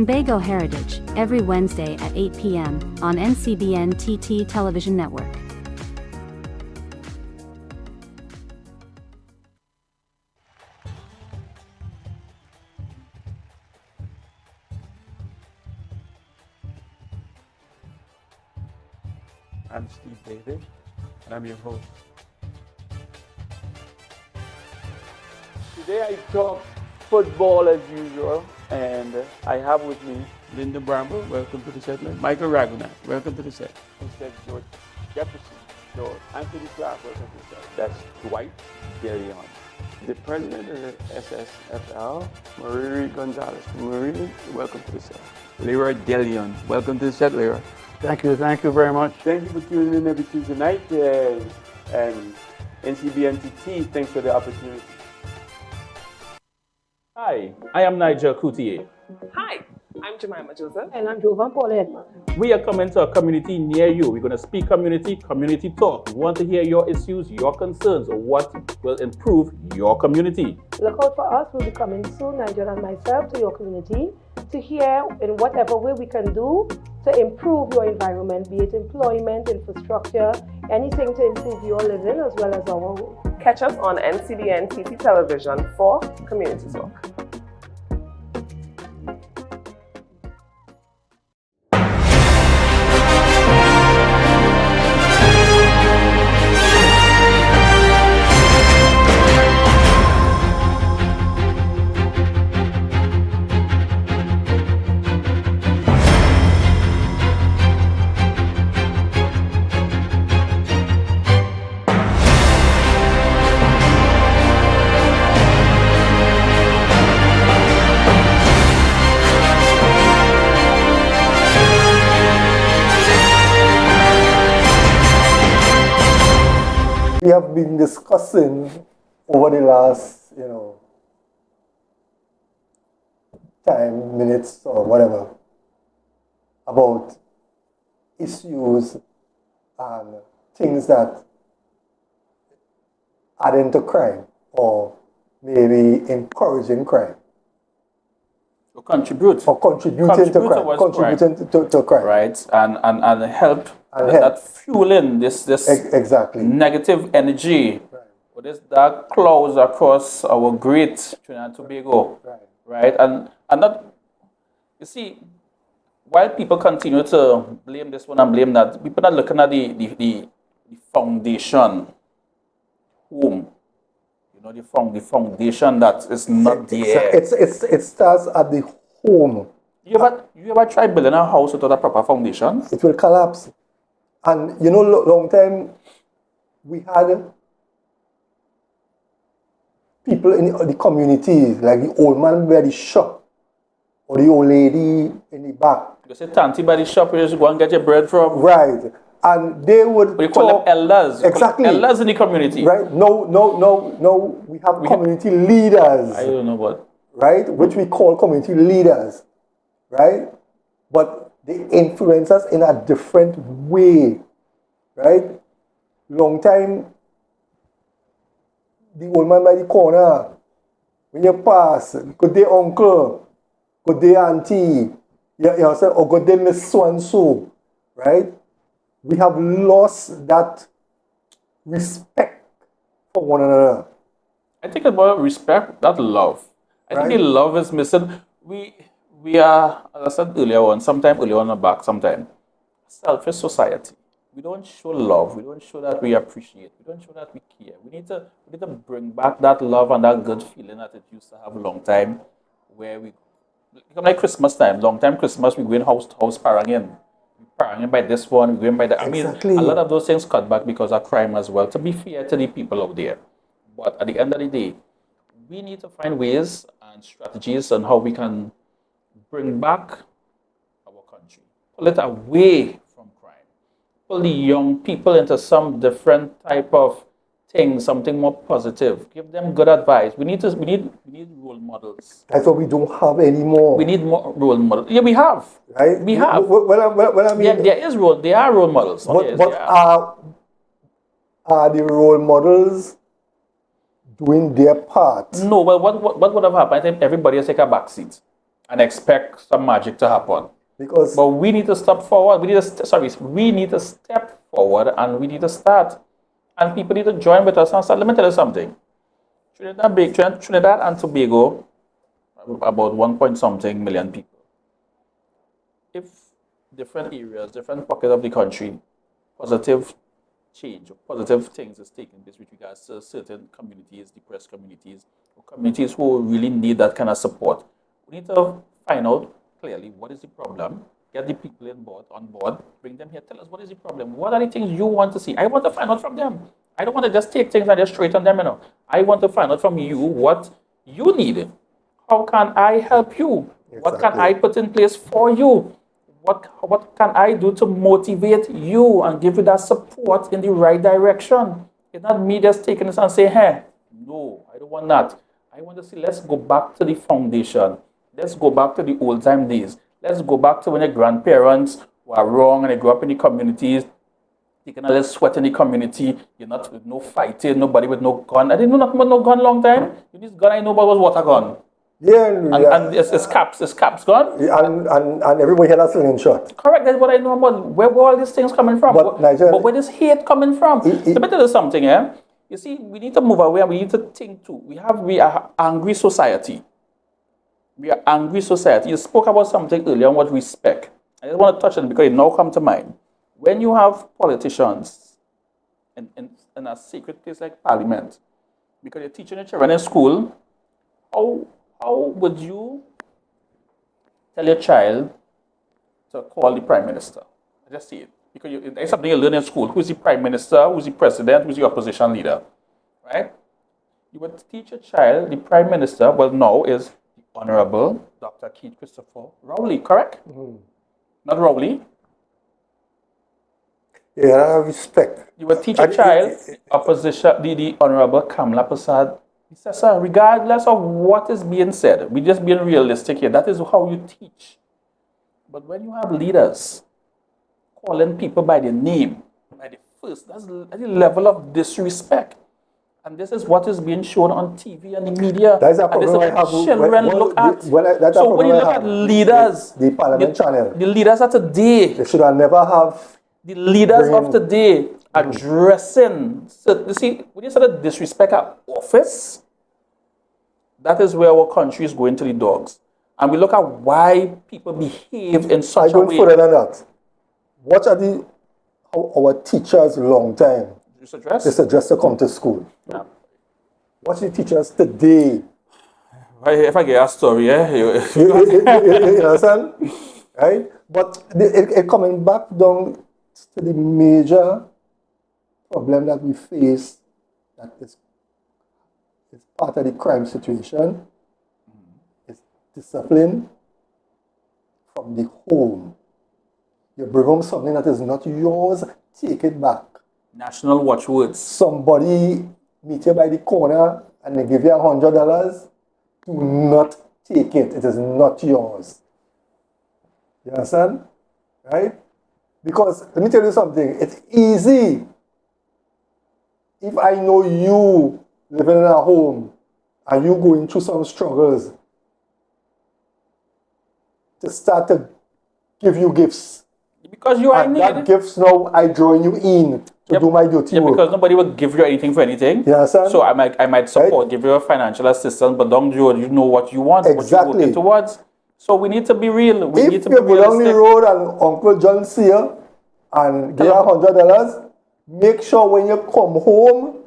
Lumbago Heritage, every Wednesday at 8 p.m. on NCBNTT Television Network. I'm Steve David, and I'm your host. Today I talk football as usual, and I have with me Linda Bramble, welcome to the segment. Michael Raguna, welcome to the set. Instead George Jefferson, George Anthony Clark, welcome to the set. That's Dwight Deleon. The president of the SSFL, Marie Gonzalez. Marie, welcome to the set. Leroy Deleon, welcome to the set, Leroy. Thank you very much. Thank you for tuning in every Tuesday night, and NCBNTT, thanks for the opportunity. Hi, I am Nigel Couttier. Hi, I'm Jemima Joseph. And I'm Jovan Paul Edmond. We are coming to a community near you. We're going to speak community talk. We want to hear your issues, your concerns, or what will improve your community. Look out for us. We'll be coming soon, Nigel and myself, to your community to hear in whatever way we can do to improve your environment, be it employment, infrastructure, anything to improve your living as well as our own. Catch us on NCBNTT Television for Community Talk. We have been discussing over the last, minutes or whatever, about issues and things that add into crime or maybe encouraging crime. Or contributing to crime. Right, and help that fueling this exactly negative energy, right, or this dark clouds across our great Trinidad and Tobago, right, and that, you see, while people continue to blame this one and blame that, people are looking at the foundation, home, the foundation that is not there. It starts at the home. You ever try building a house without a proper foundation? It will collapse. And long time we had people in the community, like the old man by the shop or the old lady in the back. You say tanty by the shop where you go and get your bread from. Right. And they would But you call them elders. Exactly. Elders in the community. Right. No. We have community leaders. I don't know what. Right? Which we call community leaders. Right? But they influence us in a different way. Right? Long time, the old man by the corner, when you pass, good day uncle, good day auntie, you say, oh good day miss so and so. Right? We have lost that respect for one another. I think about respect, that love. I think the love is missing. We are, as I said earlier on, sometime earlier on back, sometime, selfish society. We don't show love. We don't show that we appreciate. We don't show that we care. We need to bring back that love and that good feeling that it used to have a long time, where we, like Christmas time, long time Christmas, we go in house to house paranging. Paranging by this one, we go in by that. Exactly. I mean, a lot of those things cut back because of crime as well, to be fair to the people out there. But at the end of the day, we need to find ways and strategies on how we can bring back our country, pull it away from crime, pull the young people into some different type of thing, something more positive. Give them good advice. We need role models. That's what we don't have anymore. We need more role models. Yeah, we have. Right? We have. Well, I mean, there are role models. But are the role models doing their part? No. Well, what would have happened? I think everybody has taken a back seat. and expect some magic to happen. Because But we need to step forward. We need to step forward and we need to start. And people need to join with us and start. Let me tell you something. Trinidad and Tobago, about 1 point something million people. If different areas, different pockets of the country, positive change or positive things is taking place with regards to certain communities, depressed communities, or communities who really need that kind of support, we need to find out clearly what is the problem, get the people on board, bring them here, tell us what is the problem, what are the things you want to see. I want to find out from them. I don't want to just take things and just straight on them, I want to find out from you what you need. How can I help you? Exactly. What can I put in place for you? What can I do to motivate you and give you that support in the right direction? It's not me just taking this and saying, hey, no, I don't want that. I want to see, let's go back to the foundation. Let's go back to the old time days. Let's go back to when your grandparents were wrong and they grew up in the communities, taking a little sweat in the community. You're not with no fighting, nobody with no gun. I didn't know nothing about no gun long time. This gun I know about was water gun. Yeah, and it's caps gone. And everybody had a slinging shot. Correct, that's what I know about. Where all these things coming from? But where is hate coming from? Let me tell you something, You see, we need to move away and we need to think too. We are angry society. We are angry society. You spoke about something earlier on what respect. I just want to touch on it because it now comes to mind. When you have politicians in a sacred place like Parliament, because you're teaching your children in school, how would you tell your child to call the Prime Minister? I just see it. Because it's something you learn in school. Who's the Prime Minister? Who's the President? Who's the opposition leader? Right? You would teach a child the Prime Minister, well, now is the Honorable Dr. Keith Christopher Rowley, correct? Mm-hmm. Not Rowley? Yeah, respect. You would teach a child opposition, the Honorable Kamala Prasad. He says, sir, regardless of what is being said, we're just being realistic here. That is how you teach. But when you have leaders calling people by their name, by the first, that's the level of disrespect. And this is what is being shown on TV and the media. That's a and this is problem what children look at. So when you look at leaders, the Parliament channel, the leaders of today, they should have never have. The leaders of today addressing, so you see, when you start to disrespect our office, that is where our country is going to the dogs. And we look at why people behave in such a way. I go further than that. What are our teachers long time? They suggest to come to school. Yeah. What's the teachers today? If I get a story, you understand? Right? But it coming back down to the major problem that we face, that is part of the crime situation, is discipline from the home. You bring home something that is not yours, take it back. National watchwords. Somebody meet you by the corner and they give you $100, do not take it. It is not yours. You understand? Right? Because, let me tell you something, it's easy. If I know you living in a home and you going through some struggles, to start to give you gifts. Because you are in need. That gifts now, I drawing you in to do my duty work. Because nobody will give you anything for anything. You understand? So I might support, right? Give you a financial assistance, but don't you know what you want, exactly. What you're working towards. So we need to be real. We need to be realistic. If you go down the road and Uncle John see you and give you $100, make sure when you come home,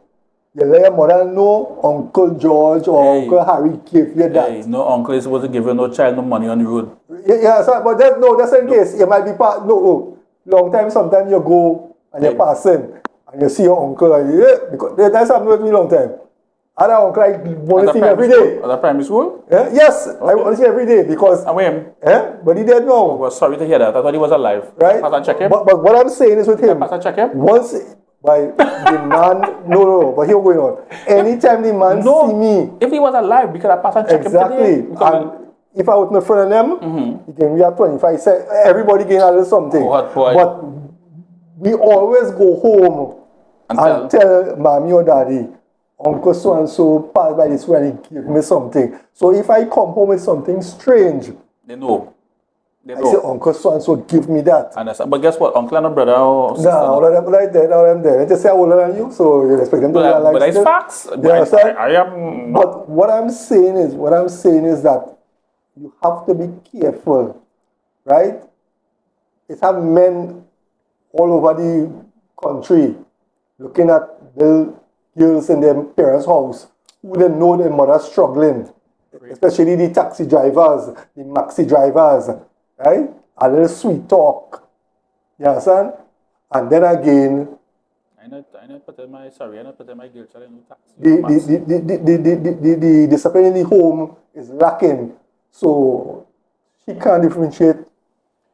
you let your mother know Uncle George or Uncle Harry gave you that. No uncle is supposed to give you no child no money on the road. Yeah, so, but that's in case. You might be part, long time, sometimes you go and you're passing and you see your uncle and because that's happened with me long time. Other uncle, I want to see him every day. At the primary school? Yes, okay. I want to see him every day because. And when? But he dead now. Oh, well, sorry to hear that. I thought he was alive. Right? Pass and check him. But what I'm saying is with him. Pass and check him. Once by the man, no, but here going on. Anytime the man see me. If he was alive, because I pass and check him today. And if I was in front of them, he gave me a 25 cents. Everybody gain a little something. What boy? But we always go home and tell mommy or daddy, Uncle so and so passed by this way and he gave me something. So if I come home with something strange, They know. They I know. say, Uncle so and so give me that. Understand? But guess what? Uncle and a brother or sister. No, all of them like that, all of them there. They just say I'm older than you, so you expect them to be alive. But it's facts. You understand? I am. But what I'm saying is that you have to be careful, right? It's have men all over the country looking at the girls in their parents' house who they know their mother struggling, especially the taxi drivers, the maxi drivers, right? A little sweet talk, you understand? And then again, I not put in my girl child in taxi. the discipline in the home is lacking, so she can't differentiate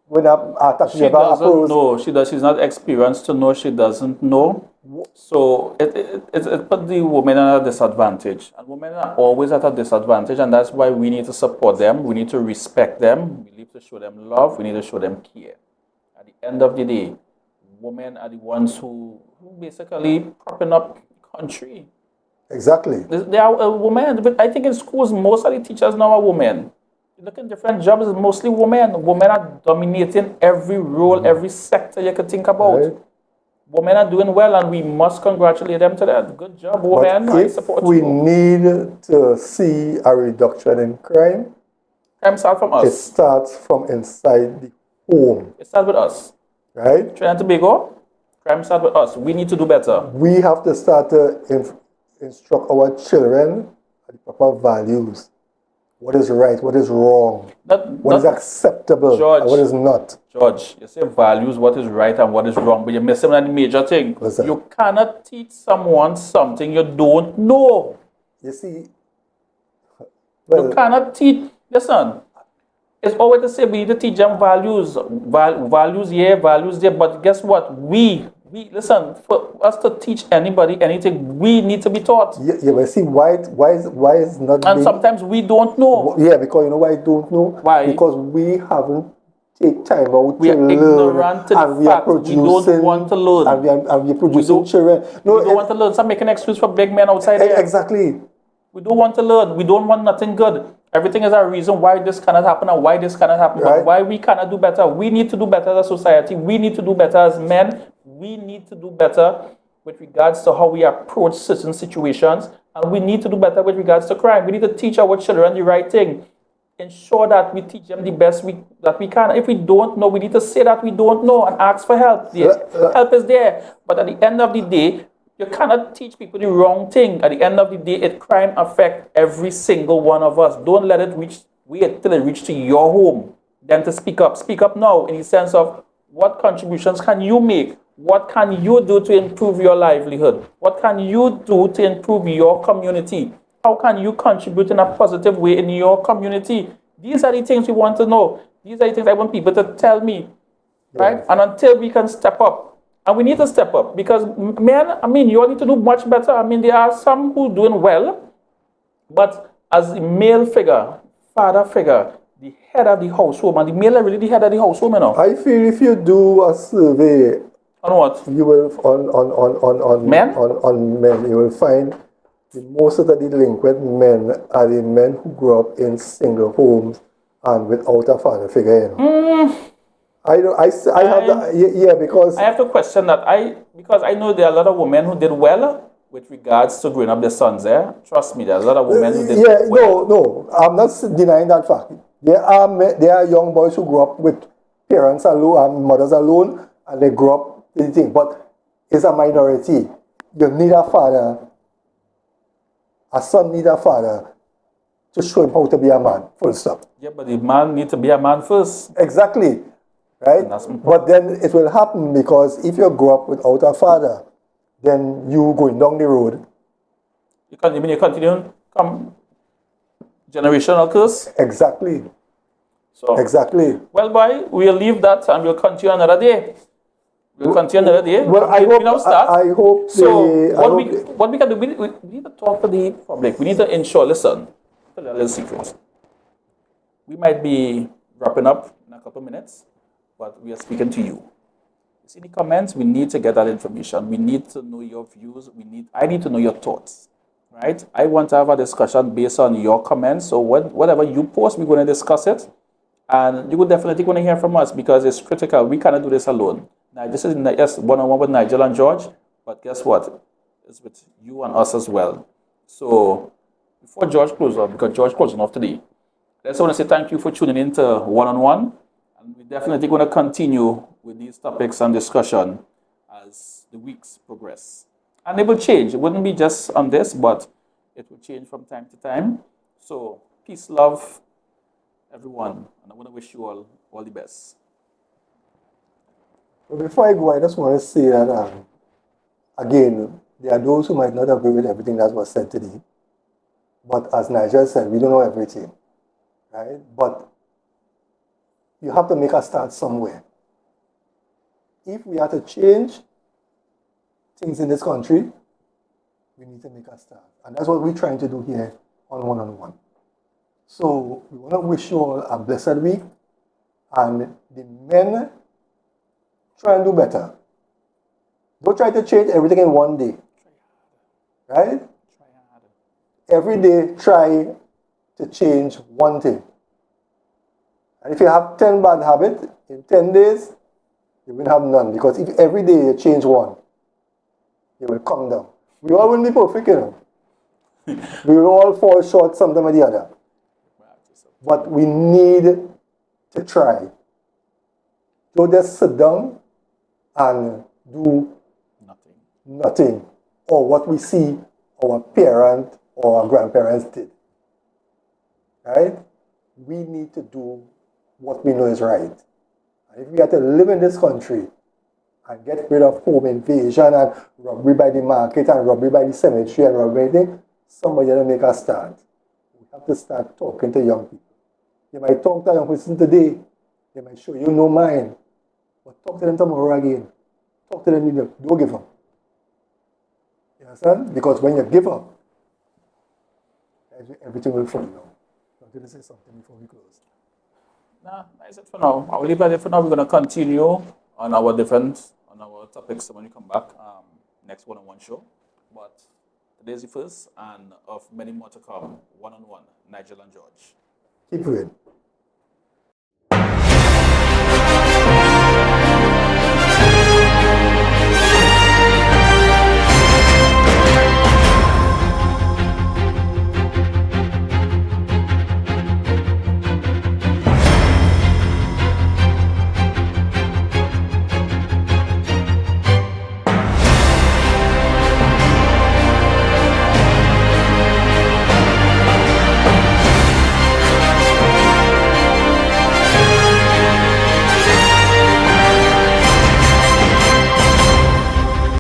when a taxi She driver doesn't approaches. know. She's not experienced to know she doesn't know. So it put the women at a disadvantage. And women are always at a disadvantage, and that's why we need to support them. We need to respect them. We need to show them love. We need to show them care. At the end of the day, women are the ones who basically propping up the country. Exactly. They are women. But I think in schools, most of the teachers now are women. You look at different jobs, it's mostly women. Women are dominating every role, every sector you could think about. Right. Women are doing well, and we must congratulate them to that. Good job, women. But I support if we you. need to see a reduction in crime, Crime starts from it us. starts from inside the home, It starts with us. right? Trinidad and Tobago, crime starts with us. We need to do better. We have to start to instruct our children at the proper values. What is right, what is wrong, what is acceptable, George, and what is not. George, you say values, what is right and what is wrong, but you're missing one major thing. What's that? You cannot teach someone something you don't know. You see, You cannot teach. Listen, it's always the same. We need to teach them values. Values here, values there. But guess what? We listen, for us to teach anybody anything, we need to be taught. yeah, but see, why is not And sometimes we don't know. Yeah, because you know why I don't know? Why? Because we haven't take time out We to are learn, ignorant to the and we are fact. We producing, don't want to learn. and we are producing children. No, We don't want to learn. Stop making excuse for big men outside there. Exactly. We don't want to learn. We don't want nothing good. Everything is a reason why this cannot happen and why this cannot happen. Right. But why we cannot do better. We need to do better as a society. We need to do better as men. We need to do better with regards to how we approach certain situations. And we need to do better with regards to crime. We need to teach our children the right thing. Ensure that we teach them the best that we can. If we don't know, we need to say that we don't know and ask for help. The help is there. But at the end of the day, you cannot teach people the wrong thing. At the end of the day, crime affects every single one of us. Don't let it wait till it reaches to your home. Then to speak up. Speak up now in the sense of what contributions can you make? What can you do to improve your livelihood? What can you do to improve your community? How can you contribute in a positive way in your community? These are the things we want to know. These are the things I want people to tell me, right? And until we can step up, and we need to step up because men, you all need to do much better. There are some who are doing well, but as a male figure, father figure, the head of the household, and the male are really the head of the household, I feel if you do a survey on what? You will on men? On men, you will find most of the delinquent men are the men who grew up in single homes and without a father figure. Because I have to question that. Because I know there are a lot of women who did well with regards to growing up their sons. Trust me, there are a lot of women who did well. No, I'm not denying that fact. There are young boys who grew up with parents alone and mothers alone, and they grew up in the thing. But it's a minority. You need a father. A son needs a father to show him how to be a man. Full stop. Yeah, but the man needs to be a man first. Exactly. Right? But then it will happen because if you grow up without a father, then you going down the road. You continue come generational curse. Exactly. So exactly. Well, boy, we'll leave that and we'll continue another day. We'll continue another day. Well, I hope. So what we can do, we need to talk to the public. We need to ensure. Listen, let's see first. We might be wrapping up in a couple of minutes, but we are speaking to you. You see the comments? We need to get that information. We need to know your views. I need to know your thoughts. Right? I want to have a discussion based on your comments. So whatever you post, we're going to discuss it. And you would definitely want to hear from us because it's critical. We cannot do this alone. Now, this is yes, one-on-one with Nigel and George, but guess what? It's with you and us as well. So before George closes off, because George closing off today, I just want to say thank you for tuning in to one-on-one. And we're definitely going to continue with these topics and discussion as the weeks progress. And it will change. It wouldn't be just on this, but it will change from time to time. So peace, love, everyone. And I want to wish you all the best. But before I go, I just want to say that, again, there are those who might not agree with everything that was said today. But as Nigel said, we don't know everything, right? But you have to make a start somewhere. If we are to change things in this country, we need to make a start. And that's what we're trying to do here on one-on-one. So we want to wish you all a blessed week. And the men, try and do better. Don't try to change everything in one day. Right? Every day, try to change one thing. And if you have 10 bad habits, in 10 days, you will have none. Because if every day you change one, you will come down. We all will be perfect, you know. We will all fall short sometime or the other. But we need to try. Don't just sit down and do nothing. Or what we see our parent or our grandparents did. Right? We need to do what we know is right. And if we are to live in this country and get rid of home invasion and robbery by the market and robbery by the cemetery and robbery, anything, somebody has to make a start. We have to start talking to young people. You might talk to a young person today. They might show you no mind. But talk to them tomorrow again. Talk to them, don't give up. You understand? Because when you give up, everything will fall down. I'm going to say something before we close. Nah, that's it for now. I will leave it for now. We're going to continue on our topics when we come back next one-on-one show. But today's the first and of many more to come. One-on-one, Nigel and George. Keep it.